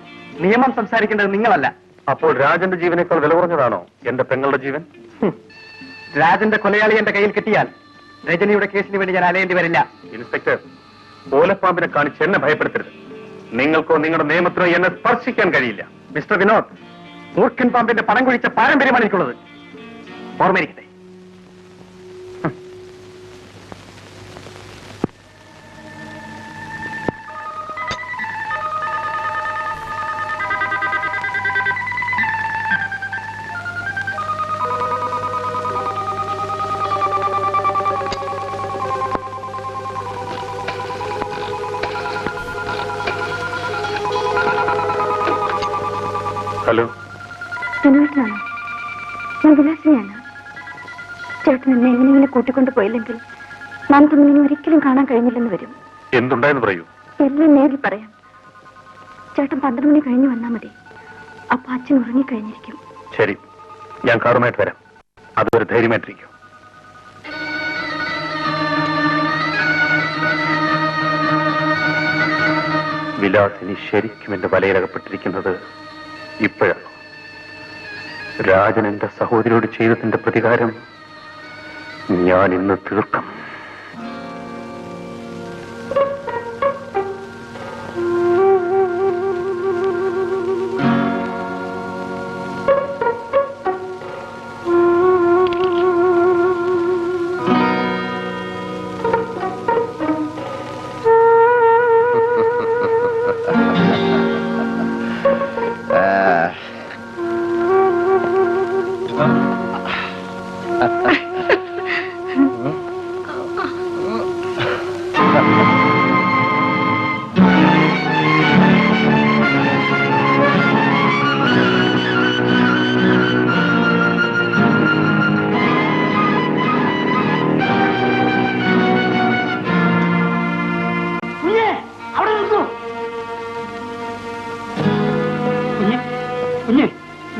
നിയമം സംസാരിക്കേണ്ടത് നിങ്ങളല്ല. അപ്പോൾ രാജന്റെ ജീവനേക്കാൾ വില കുറഞ്ഞതാണോ എന്റെ പെങ്ങളുടെ ജീവൻ? രാജന്റെ കൊലയാളി എന്റെ കയ്യിൽ കിട്ടിയാൽ രജനിയുടെ കേസിന് വേണ്ടി ഞാൻ അലയേണ്ടി വരില്ല. ഇൻസ്പെക്ടർ, ഓലപ്പാമ്പിനെ കാണിച്ച് എന്നെ ഭയപ്പെടുത്തരുത്. നിങ്ങൾക്കോ നിങ്ങളുടെ നിയമത്തിനോ എന്നെ സ്പർശിക്കാൻ കഴിയില്ല. മിസ്റ്റർ വിനോദ്, മൂർഖൻ പാമ്പിന്റെ പണം കുഴിച്ച പാരമ്പര്യമാണ് എനിക്കുള്ളത്. ഓർമ്മയിരിക്കട്ടെ. ഹലോ, വിനോദനാണോ? ഞാൻ വിലാസിനിയാണ്. ചേട്ടൻ എന്നെ എങ്ങനെയെങ്കിലും കൂട്ടിക്കൊണ്ട് പോയില്ലെങ്കിൽ നാം തമ്മിൽ ഇനി ഒരിക്കലും കാണാൻ കഴിഞ്ഞില്ലെന്ന് വരും. എന്തുണ്ടായെന്ന് പറയൂ. എല്ലാം നേരിൽ പറയാം. ചേട്ടൻ 12 മണി കഴിഞ്ഞ് വന്നാൽ മതി. അപ്പൊ അച്ഛൻ ഉറങ്ങിക്കഴിഞ്ഞിരിക്കും. ശരി, ഞാൻ കാറുമായിട്ട് വരാം. അതൊരു ധൈര്യമായിട്ടിരിക്കും. വിലാസിനി ശരിക്കും എന്റെ വലയിലകപ്പെട്ടിരിക്കുന്നത് ഇപ്പോഴാണ്. രാജൻ എന്റെ സഹോദരിയോട് ചെയ്തതിന്റെ പ്രതികാരം ഞാൻ ഇന്ന് തീർക്കും.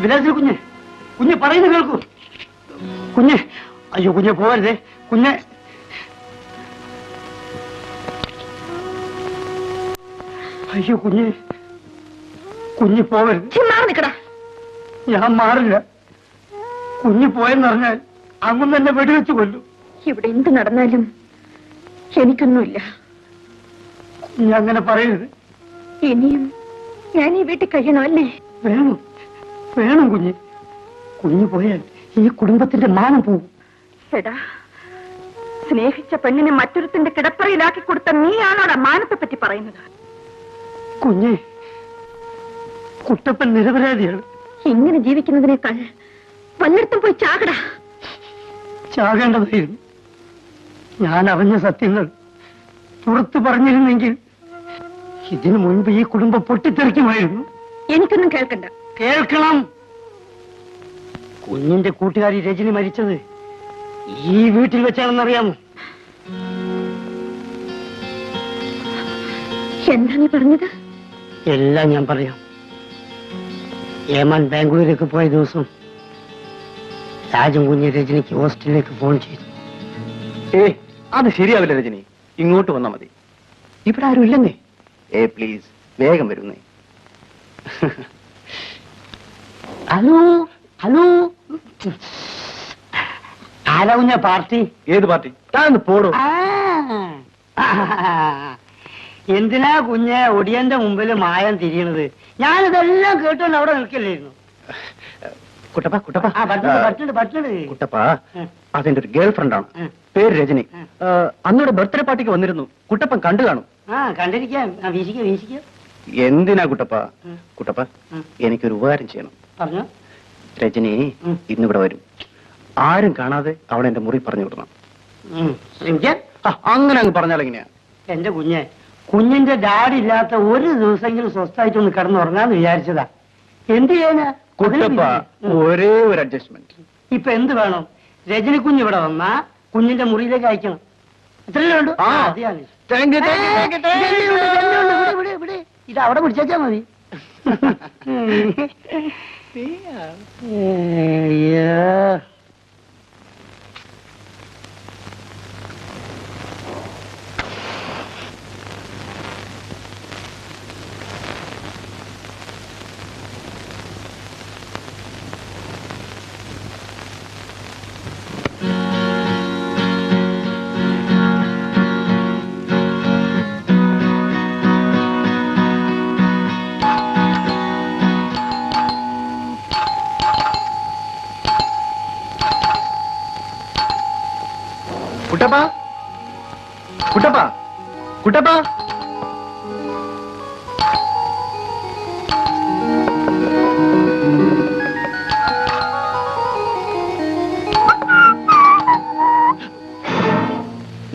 വിലാസിൽ കുഞ്ഞ്, കുഞ്ഞ് പറയുന്നത് കേൾക്കൂ. കുഞ്ഞ്, അയ്യോ കുഞ്ഞ് പോവരുതേ. കുഞ്ഞ്, അയ്യോ കുഞ്ഞ്, കുഞ്ഞ് പോവരുത്. ഞാൻ മാറില്ല. കുഞ്ഞ് പോയെന്നറിഞ്ഞാൽ അങ്ങ് തന്നെ വെടിവെച്ച് കൊല്ലും. ഇവിടെ എന്ത് നടന്നാലും എനിക്കൊന്നുമില്ല. കുഞ്ഞ് അങ്ങനെ പറയരുത്. ഇനിയും ഞാൻ ഈ വീട്ടിൽ കഴിയണോ അല്ലേ? വേണം, വേണം കുഞ്ഞ്. കുഞ്ഞ് പോയാൽ ഈ കുടുംബത്തിന്റെ മാനം പോകും. എടാ, സ്നേഹിച്ച പെണ്ണിനെ മറ്റൊരുത്തിന്റെ കിടപ്പറയിലാക്കി കൊടുത്ത നീയാണോടാ മാനത്തെ പറ്റി പറയുന്നത്? കുഞ്ഞ്, കുട്ടപ്പൻ നിരപരാധിയാണ്. ഇങ്ങനെ ജീവിക്കുന്നതിനേക്കാൾ വല്ലയിടത്തും പോയി ചാകടാ. ചാകേണ്ടതായിരുന്നു. ഞാൻ അറിഞ്ഞ സത്യങ്ങൾ പുറത്തു പറഞ്ഞിരുന്നെങ്കിൽ ഇതിനു മുൻപ് ഈ കുടുംബം പൊട്ടിത്തെറിക്കുമായിരുന്നു. എനിക്കൊന്നും കേൾക്കണ്ട. കേൾക്കണം. കുഞ്ഞിന്റെ കൂട്ടുകാരി രജനി മരിച്ചത് ഈ വീട്ടിൽ വെച്ചാണെന്നറിയാമോ? എന്താ നീ പറഞ്ഞത്? എല്ലാം ഞാൻ പറയാം. ഏമാൻ ബാംഗ്ലൂരിലേക്ക് പോയ ദിവസം രാജൻ കുഞ്ഞ് രജനിക്ക് ഹോസ്റ്റലിലേക്ക് ഫോൺ ചെയ്തു. അത് ശരിയാവില്ല രജനി, ഇങ്ങോട്ട് വന്നാ മതി. ഇവിടെ ആരും ഇല്ലെന്നേ. പ്ലീസ് വേഗം വരുന്നേ. ഹലോ, ഹലോ, ആരാ കുഞ്ഞ പാർട്ടി? ഏത് പാർട്ടി? താന്ന് പോടോ. എന്തിനാ കുഞ്ഞെ ഒടിയന്റെ മുമ്പിൽ മായം തിരിയണത്? ഞാനിതെല്ലാം കേട്ടോണ്ട് അവിടെ നിൽക്കില്ലായിരുന്നു. കുട്ടപ്പ, കുട്ടപ്പ, കുട്ടപ്പ, ഉം. അതെന്റെ ഒരു ഗേൾ ഫ്രണ്ടാണ്. പേര് രജനി. അന്നോട് ബർത്ത്ഡേ പാർട്ടിക്ക് വന്നിരുന്നു. കുട്ടപ്പൻ കണ്ടു കാണും. കണ്ടിരിക്കാം. വീശിക്കാം. എന്തിനാ കുട്ടപ്പ? ഉം. കുട്ടപ്പ, ഉം. എനിക്കൊരു ഉപകാരം ചെയ്യണം. പറഞ്ഞു. രജനി ഉം. ഇന്നിവിടെ വരും. ആരും കാണാതെ അവളെ എന്റെ മുറി പറഞ്ഞു വിടണം. ശ്രമിക്കാൻ. അങ്ങനെ അങ്ങ് പറഞ്ഞാലെങ്ങനെയാ? എന്റെ കുഞ്ഞിന്റെ ഡാഡി ഇല്ലാത്ത ഒരു ദിവസമെങ്കിലും സ്വസ്ഥമായിട്ടൊന്ന് കിടന്നുറങ്ങാന്ന് വിചാരിച്ചതാ. എന്ത് ചെയ്യാനാ? കുട്ടപ്പ, ഒരേ ഒരു അഡ്ജസ്റ്റ്മെന്റ്. ഇപ്പൊ എന്ത് വേണം? രജനി കുഞ്ഞ് ഇവിടെ വന്നാ കുഞ്ഞിന്റെ മുറിയിലേക്ക് അയക്കണം. എത്രയല്ലേ ഉള്ളൂ? ആ. അത് ഞാൻ ഇത് അവിടെ പിടിച്ചാ മതി. കുട്ടപ്പ കുട്ടപ്പ കുട്ടപ്പ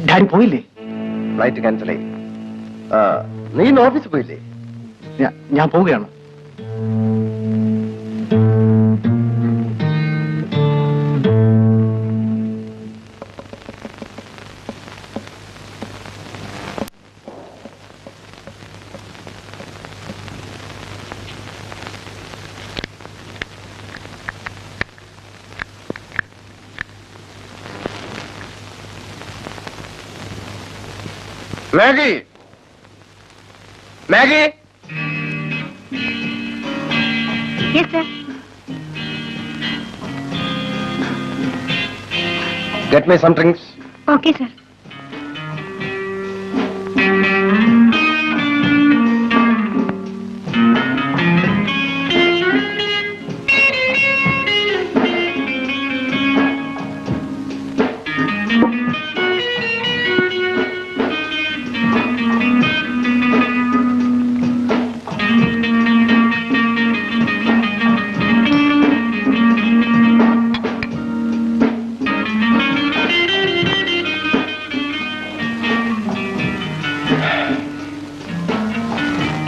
ഡാഡി പോയില്ലേ? ഫ്ലൈറ്റ് ക്യാൻസൽ ആയി. നീ ഇന്ന് ഓഫീസിൽ പോയില്ലേ? ഞാൻ പോവുകയാണ്. Maggie, Maggie, yes sir. get me some drinks. Okay sir.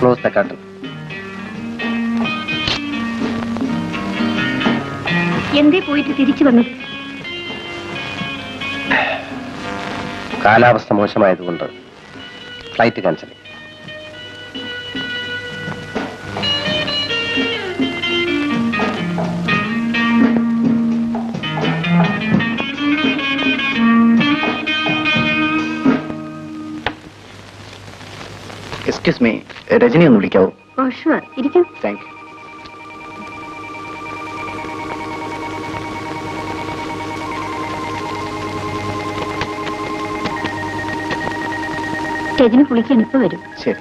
Close the curtain. എന്തേ പോയിട്ട് തിരിച്ചു വന്നത്? കാലാവസ്ഥ മോശമായതുകൊണ്ട് flight cancel. Excuse me, Rajani ഒന്ന് വിളിക്കാവോ? ഓ ഷുവർ, ഇരിക്കും. Thank you. രജനി കുളിക്കാൻ ഇപ്പൊ വരും. ശരി.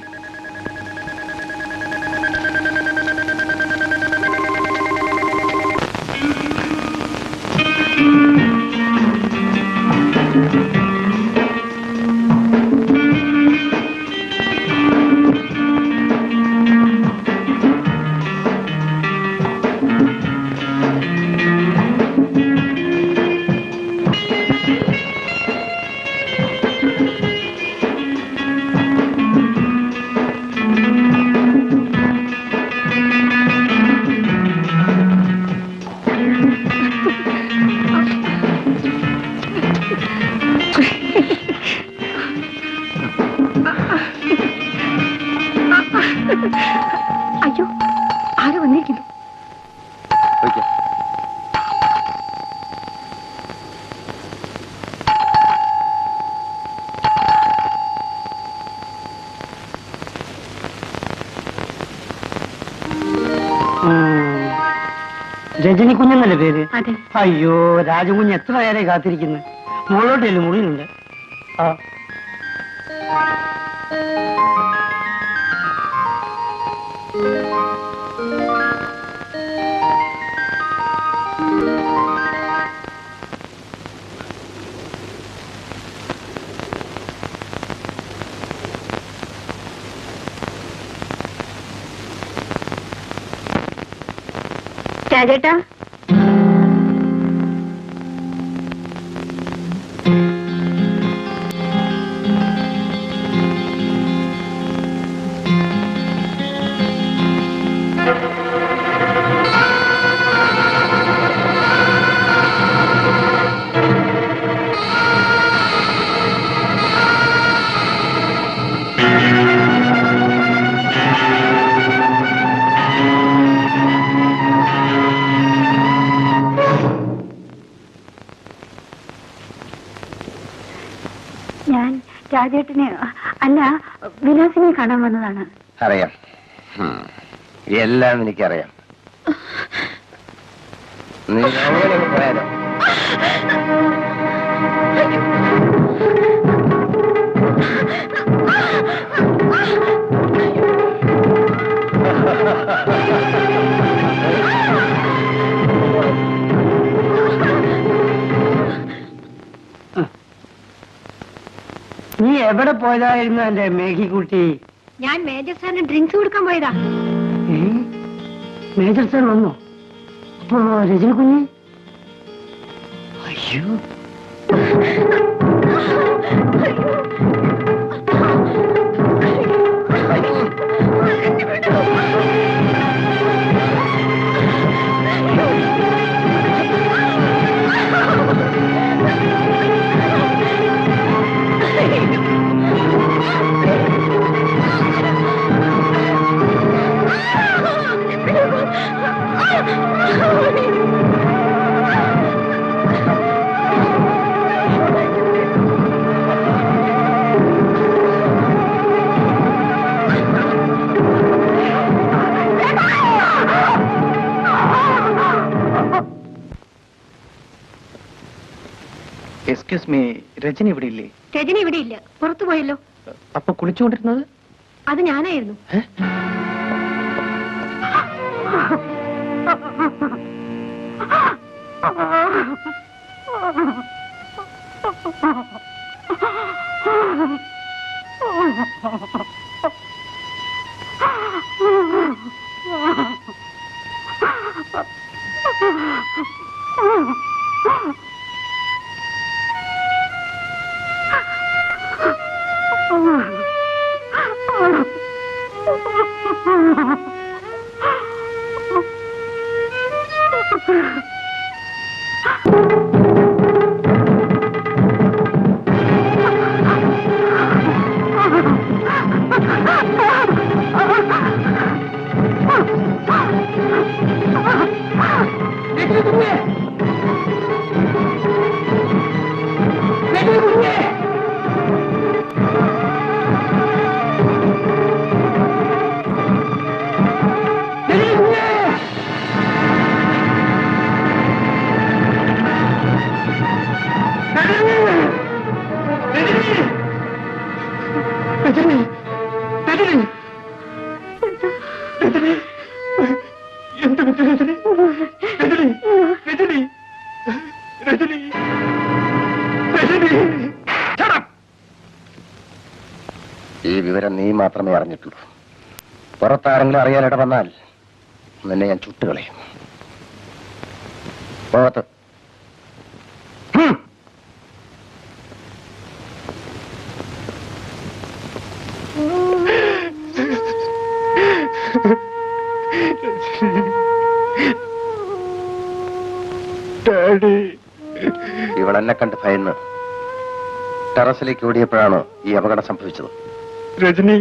അയ്യോ, ആരോ വന്നിരിക്കുന്നു. രജനി കുഞ്ഞെന്നല്ലേ പേര്? അതെ. അയ്യോ, രാജകുഞ്ഞ് എത്ര നേരെ കാത്തിരിക്കുന്നു. മുകളിലോട്ടല്ലേ, മുറിയിലുണ്ട്. ആ രാജേട്ടാ, രാജേട്ടനെ അല്ല വിലാസിനെ കാണാൻ വന്നതാണ്. അറിയാം, എല്ലാം എനിക്കറിയാം. നീ അങ്ങനെ പോയാലോ? നീ എവിടെ പോയതായിരുന്നു എന്റെ മേഘിക്കുട്ടി? ഞാൻ മേജർ സാറിന് ഡ്രിങ്ക്സ് കൊടുക്കാൻ പോയതാ. മേജർ സാർ വന്നോ? അപ്പൊ രജനി കുഞ്ഞ്? അയ്യോ, എക്സ്ക്യൂസ് മീ, രജനി ഇവിടെ ഇല്ലേ? രജനി ഇവിടെ ഇല്ല, പുറത്തു പോയല്ലോ. അപ്പൊ കുളിച്ചുകൊണ്ടിരുന്നത്? അത് ഞാനായിരുന്നു. ഈ വിവരം നീ മാത്രമേ അറിഞ്ഞിട്ടുള്ളൂ. പുറത്താരെങ്കിലും അറിയാനിട വന്നാൽ നിന്നെ ഞാൻ ചുട്ടുകളയും. പോകത്ത് ഇവളെന്നെ കണ്ട് ഭയന്ന് ടെറസിലേക്ക് ഓടിയപ്പോഴാണ് ഈ അപകടം സംഭവിച്ചത്. രജനി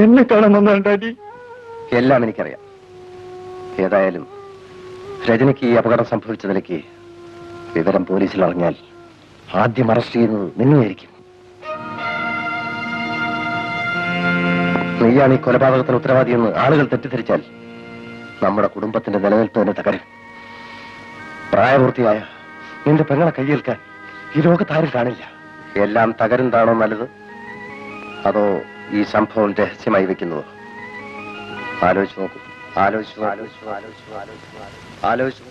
എന്നെ കാണാൻ വന്നാണ് ഡാഡി. എല്ലാം എനിക്കറിയാം. ഏതായാലും രജനിക്ക് ഈ അപകടം സംഭവിച്ചതിലേക്ക് വിവരം പോലീസിൽ അറിഞ്ഞാൽ ആദ്യം അറസ്റ്റ് ചെയ്യുന്നത് നിന്നെയായിരിക്കും. നീയാണ് ഈ കൊലപാതകത്തിന് ഉത്തരവാദിയെന്ന് ആളുകൾ തെറ്റിദ്ധരിച്ചാൽ നമ്മുടെ കുടുംബത്തിന്റെ നിലനിൽപ്പ് തന്നെ തകരും. പ്രായപൂർത്തിയായ നിന്റെ പെങ്ങളെ കയ്യേൽക്കാൻ ഈ ലോകത്താരും കാണില്ല. എല്ലാം തകരുന്നതാണോ നല്ലത്, അതോ ഈ സംഭവം രഹസ്യമായി വെക്കുന്നതോ? ആലോചിച്ചു നോക്കൂ. ആലോചിച്ചു.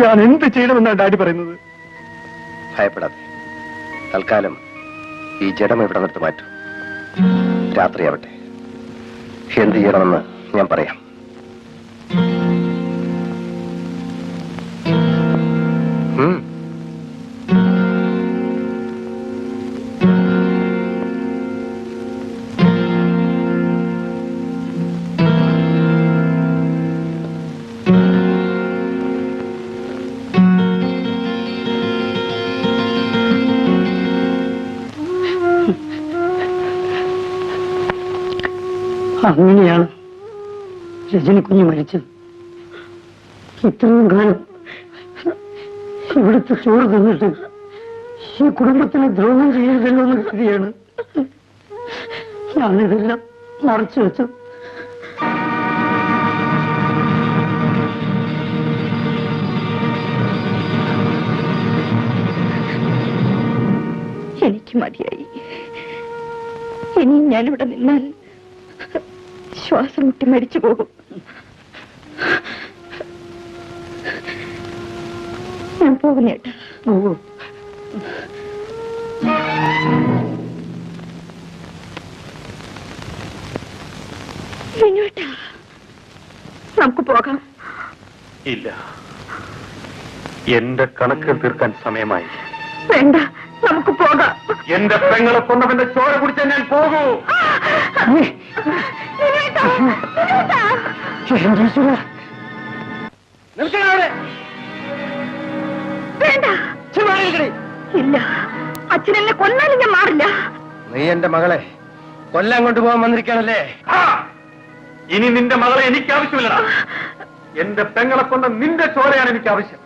ഞാൻ എന്ത് ചെയ്യണമെന്നാണ് ഡാഡി പറയുന്നത്? ഭയപ്പെടാതെ തൽക്കാലം ഈ ജഡം ഇവിടെ നിർത്തി മാറ്റും. രാത്രിയാവട്ടെ, എന്ത് ചെയ്യണമെന്ന് ഞാൻ പറയാം. അങ്ങനെയാണ് രജനി കുഞ്ഞ് മരിച്ചത്. ഇത്രയും കാലം ഇവിടുത്തെ ചോറ് തിന്നിട്ട് ഈ കുടുംബത്തിന് ദ്രോഹം ചെയ്യരുതല്ലോ എന്ന് കരുതിയാണ് ഞാനിതെല്ലാം മറച്ചു വെച്ചത്. എനിക്ക് മതിയായി. ഇനിയും ഞാനിവിടെ നിന്നാൽ ശ്വാസം മുട്ടി മരിച്ചു പോകും. ഞാൻ പോകുന്നേട്ടാ. വിനുവേട്ടാ, നമുക്ക് പോകാം. ഇല്ല, എന്റെ കണക്കുകൾ തീർക്കാൻ സമയമായി. വേണ്ട, നമുക്ക് പോകാം. എന്റെ പെങ്ങളെ കൊന്നവന്റെ ചോര കുടിച്ച ഞാൻ പോകൂ. ഇല്ല, അച്ഛനെന്നെ കൊന്നാലും ഞാൻ മാറില്ല. നീ എന്റെ മകളെ കൊല്ലാൻ കൊണ്ടുപോകാൻ വന്നിരിക്കുകയാണല്ലേ? ഇനി നിന്റെ മകളെ എനിക്ക് ആവശ്യമില്ലടാ. എന്റെ പെങ്ങളെ കൊണ്ട നിന്റെ ചോരയാണ് എനിക്ക് ആവശ്യം.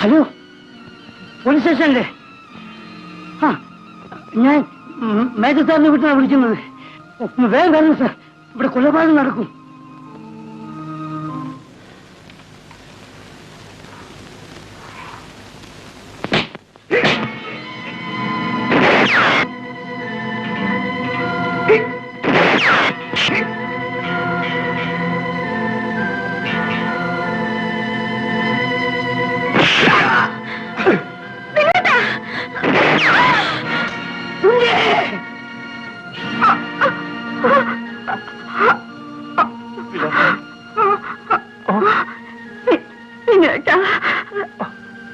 ഹലോ, പോലീസ് സ്റ്റേഷനല്ലേ? ആ, ഞാൻ മേജർ സാറിനെ വിട്ടാണ് വിളിക്കുന്നത്. വേഗം വരണം സാർ, ഇവിടെ കൊലപാതകം നടക്കും.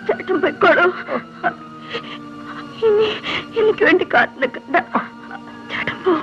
ചേട്ടൻ പൊയ്ക്കോളൂ. ഇനി എനിക്ക് വേണ്ടി കാത്തു നിൽക്കണ്ട. ചേട്ടൻ പോ.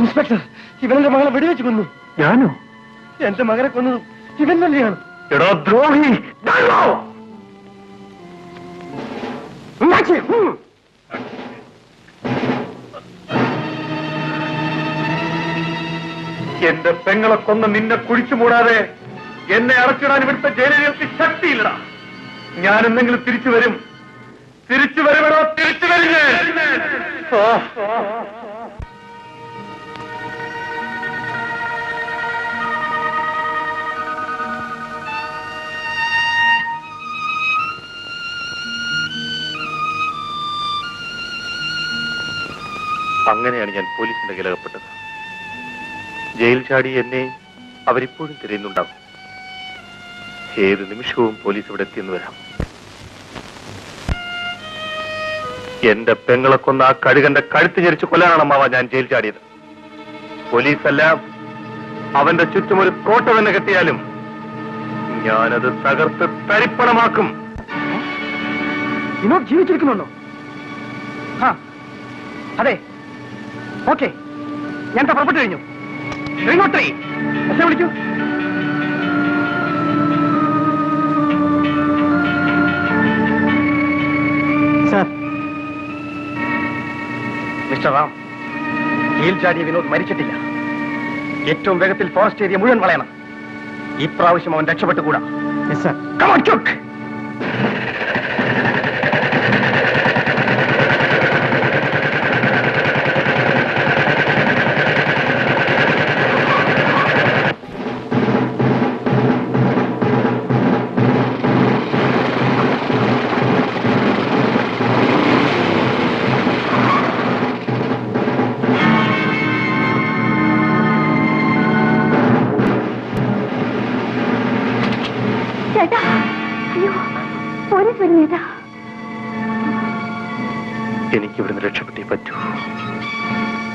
ഇൻസ്പെക്ടർ, ഇവനെന്റെ മകളെ വെടിവെച്ച് കൊന്നു. ഞാനോ? എന്റെ മകനെ കൊന്നത് ഇവൻ തന്നെയാണ്. എടോ ദ്രോഹി! എന്റെ പെങ്ങളെ കൊന്ന് നിന്നെ കുഴിച്ചു മൂടാതെ എന്നെ അടച്ചിടാൻ ഇവിടുത്തെ ജയിലുകൾക്ക് ശക്തിയില്ലടാ. ഞാൻ എന്തെങ്കിലും തിരിച്ചു വരും. തിരിച്ചു വരുമെടോ, തിരിച്ചു വരും ഞാൻ. അങ്ങനെയാണ് ഞാൻ പോലീസിന്റെ കയ്യിലകപ്പെട്ടത്. ജയിൽ ചാടി എന്നെ അവരിപ്പോഴും തിരയുന്നുണ്ടാവും. ഏത് നിമിഷവും പോലീസ് ഇവിടെ എത്തിയെന്ന് വരാം. എന്റെ പെങ്ങളെ കൊന്ന ആ കഴുകന്റെ കഴുത്ത് ഞെരിച്ച് കൊല്ലാനാണ് അമ്മാവ ഞാൻ ജയിൽ ചാടിയത്. പോലീസല്ല, അവന്റെ ചുറ്റും ഒരു കോട്ട തന്നെ കെട്ടിയാലും ഞാനത് തകർത്ത് തരിപ്പണമാക്കും. വിനോദ് ജീവിച്ചിരിക്കുന്നുണ്ടോ? ആ, അതെ. ഓക്കെ, ഞാൻ പുറപ്പെട്ടു കഴിഞ്ഞു. ഇങ്ങോട്ടേ വിളിക്കൂ. സാർ, മിസ്റ്റർ റാം, ജയിൽ ചാടിയ വിനോദ് മരിച്ചിട്ടില്ല. ഏറ്റവും വേഗത്തിൽ ഫോറസ്റ്റ് ഏരിയ മുഴുവൻ വളയണം. ഈ പ്രാവശ്യം അവൻ രക്ഷപ്പെട്ടുകൂടാ. Come on, quick! എനിക്ക് ഇവിടുന്ന് രക്ഷപ്പെട്ടേ പറ്റൂ.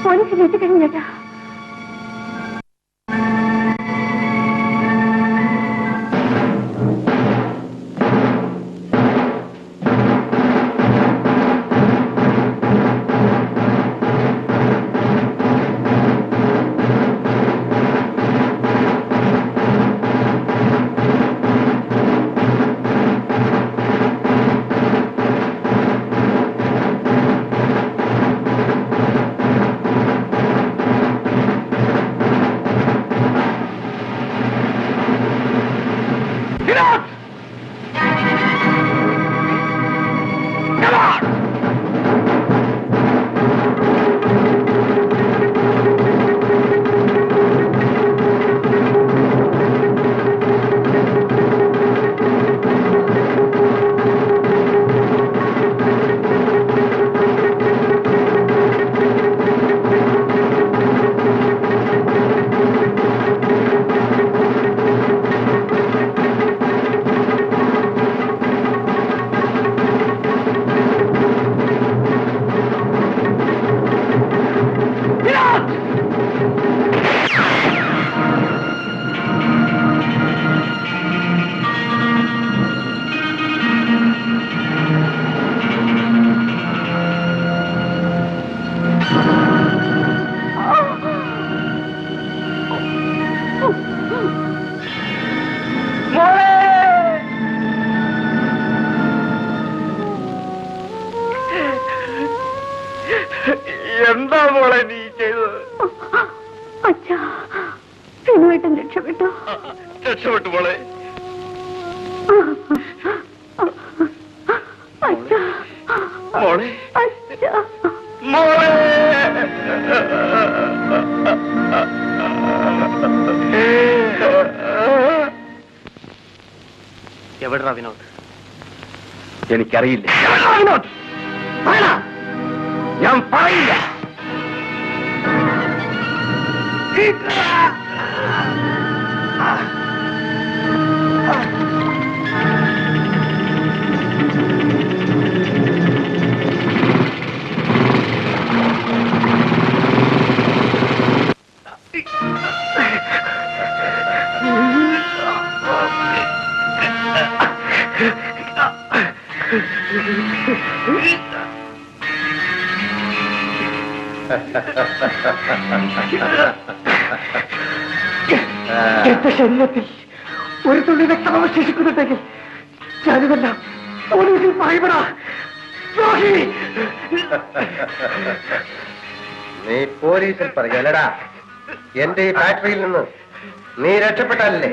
പോലീസിൽ എത്തിക്കഴിഞ്ഞു ചേട്ടാ. എന്താ മോളെ നീ ചെയ്തത്? അച്ഛാ, സിനുവേട്ടൻ രക്ഷപ്പെട്ടു. രക്ഷപ്പെട്ടു മോളെ. അച്ഛാ, മോളെ, അച്ഛാ, മോളെ. എവിടാ വിനോദ്? എനിക്കറിയില്ല. വിനോദ് ഞാൻ പറയില്ല. എന്റെ ശരീരത്തിൽ ഒരു തുള്ളി രക്തം അവശേഷിക്കുന്നുണ്ടെങ്കിൽ ഞാനിതെല്ലാം പോലീസിൽ പറയുമടാ. നീ പോലീസിൽ പറയലടാ. എന്റെ ഈ ഫാക്ടറിയിൽ നിന്ന് നീ രക്ഷപ്പെട്ടാലല്ലേ?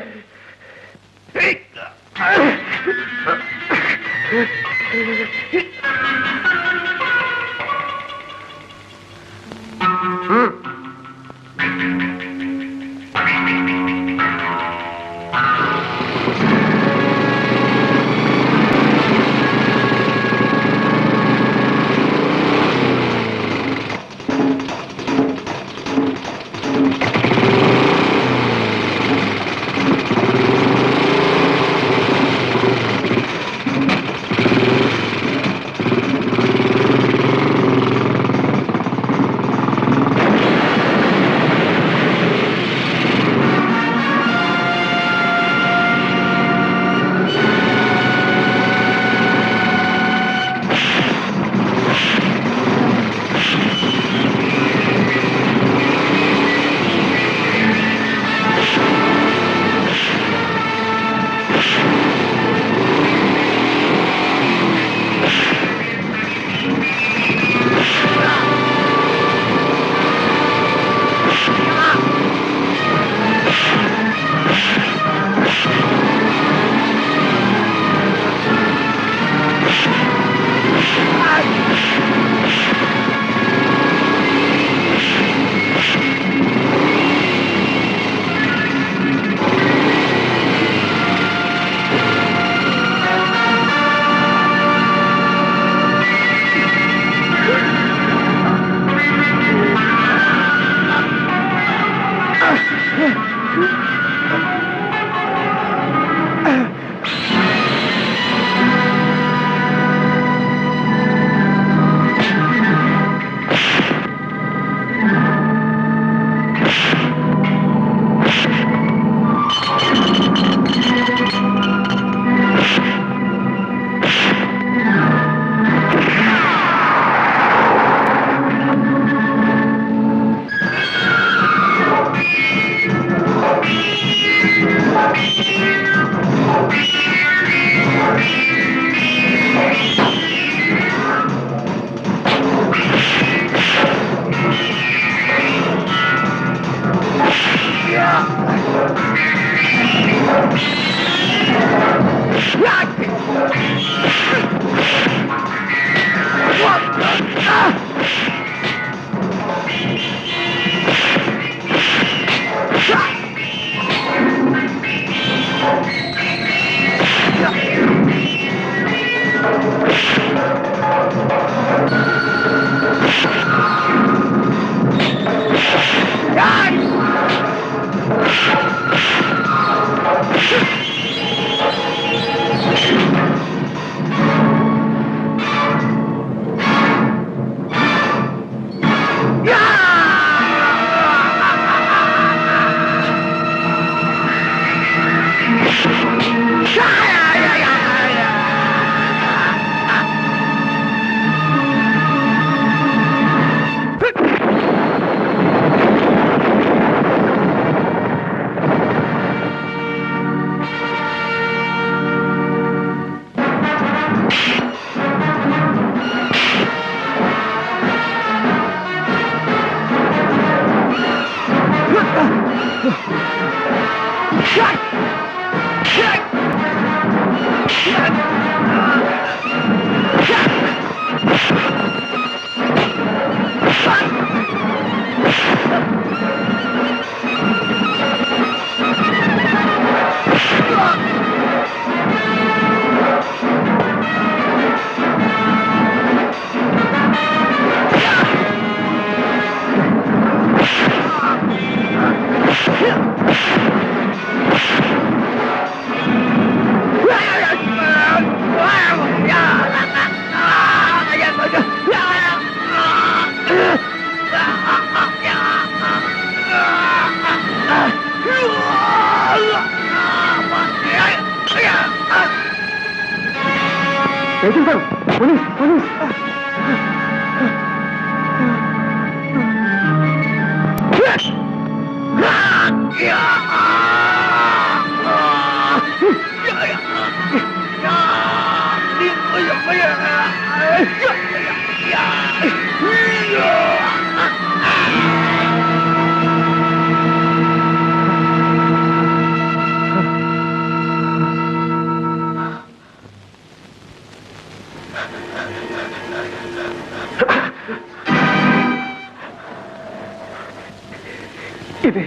ഇത്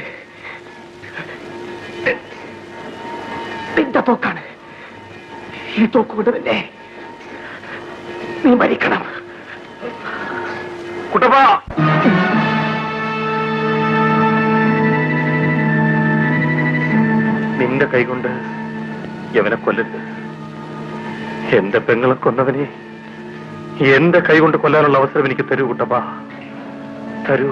നിന്റെ തോക്കാണ്. ഈ തോക്കുകൊണ്ട് തന്നെ നീ മരിക്കണം. കുട്ടപ്പ, നിന്റെ കൈകൊണ്ട് യവനെ കൊല്ലരുത്. എന്റെ പെങ്ങളെ കൊന്നവനെ എന്റെ കൈകൊണ്ട് കൊല്ലാനുള്ള അവസരം എനിക്ക് തരൂ കുട്ടപ്പ, തരൂ.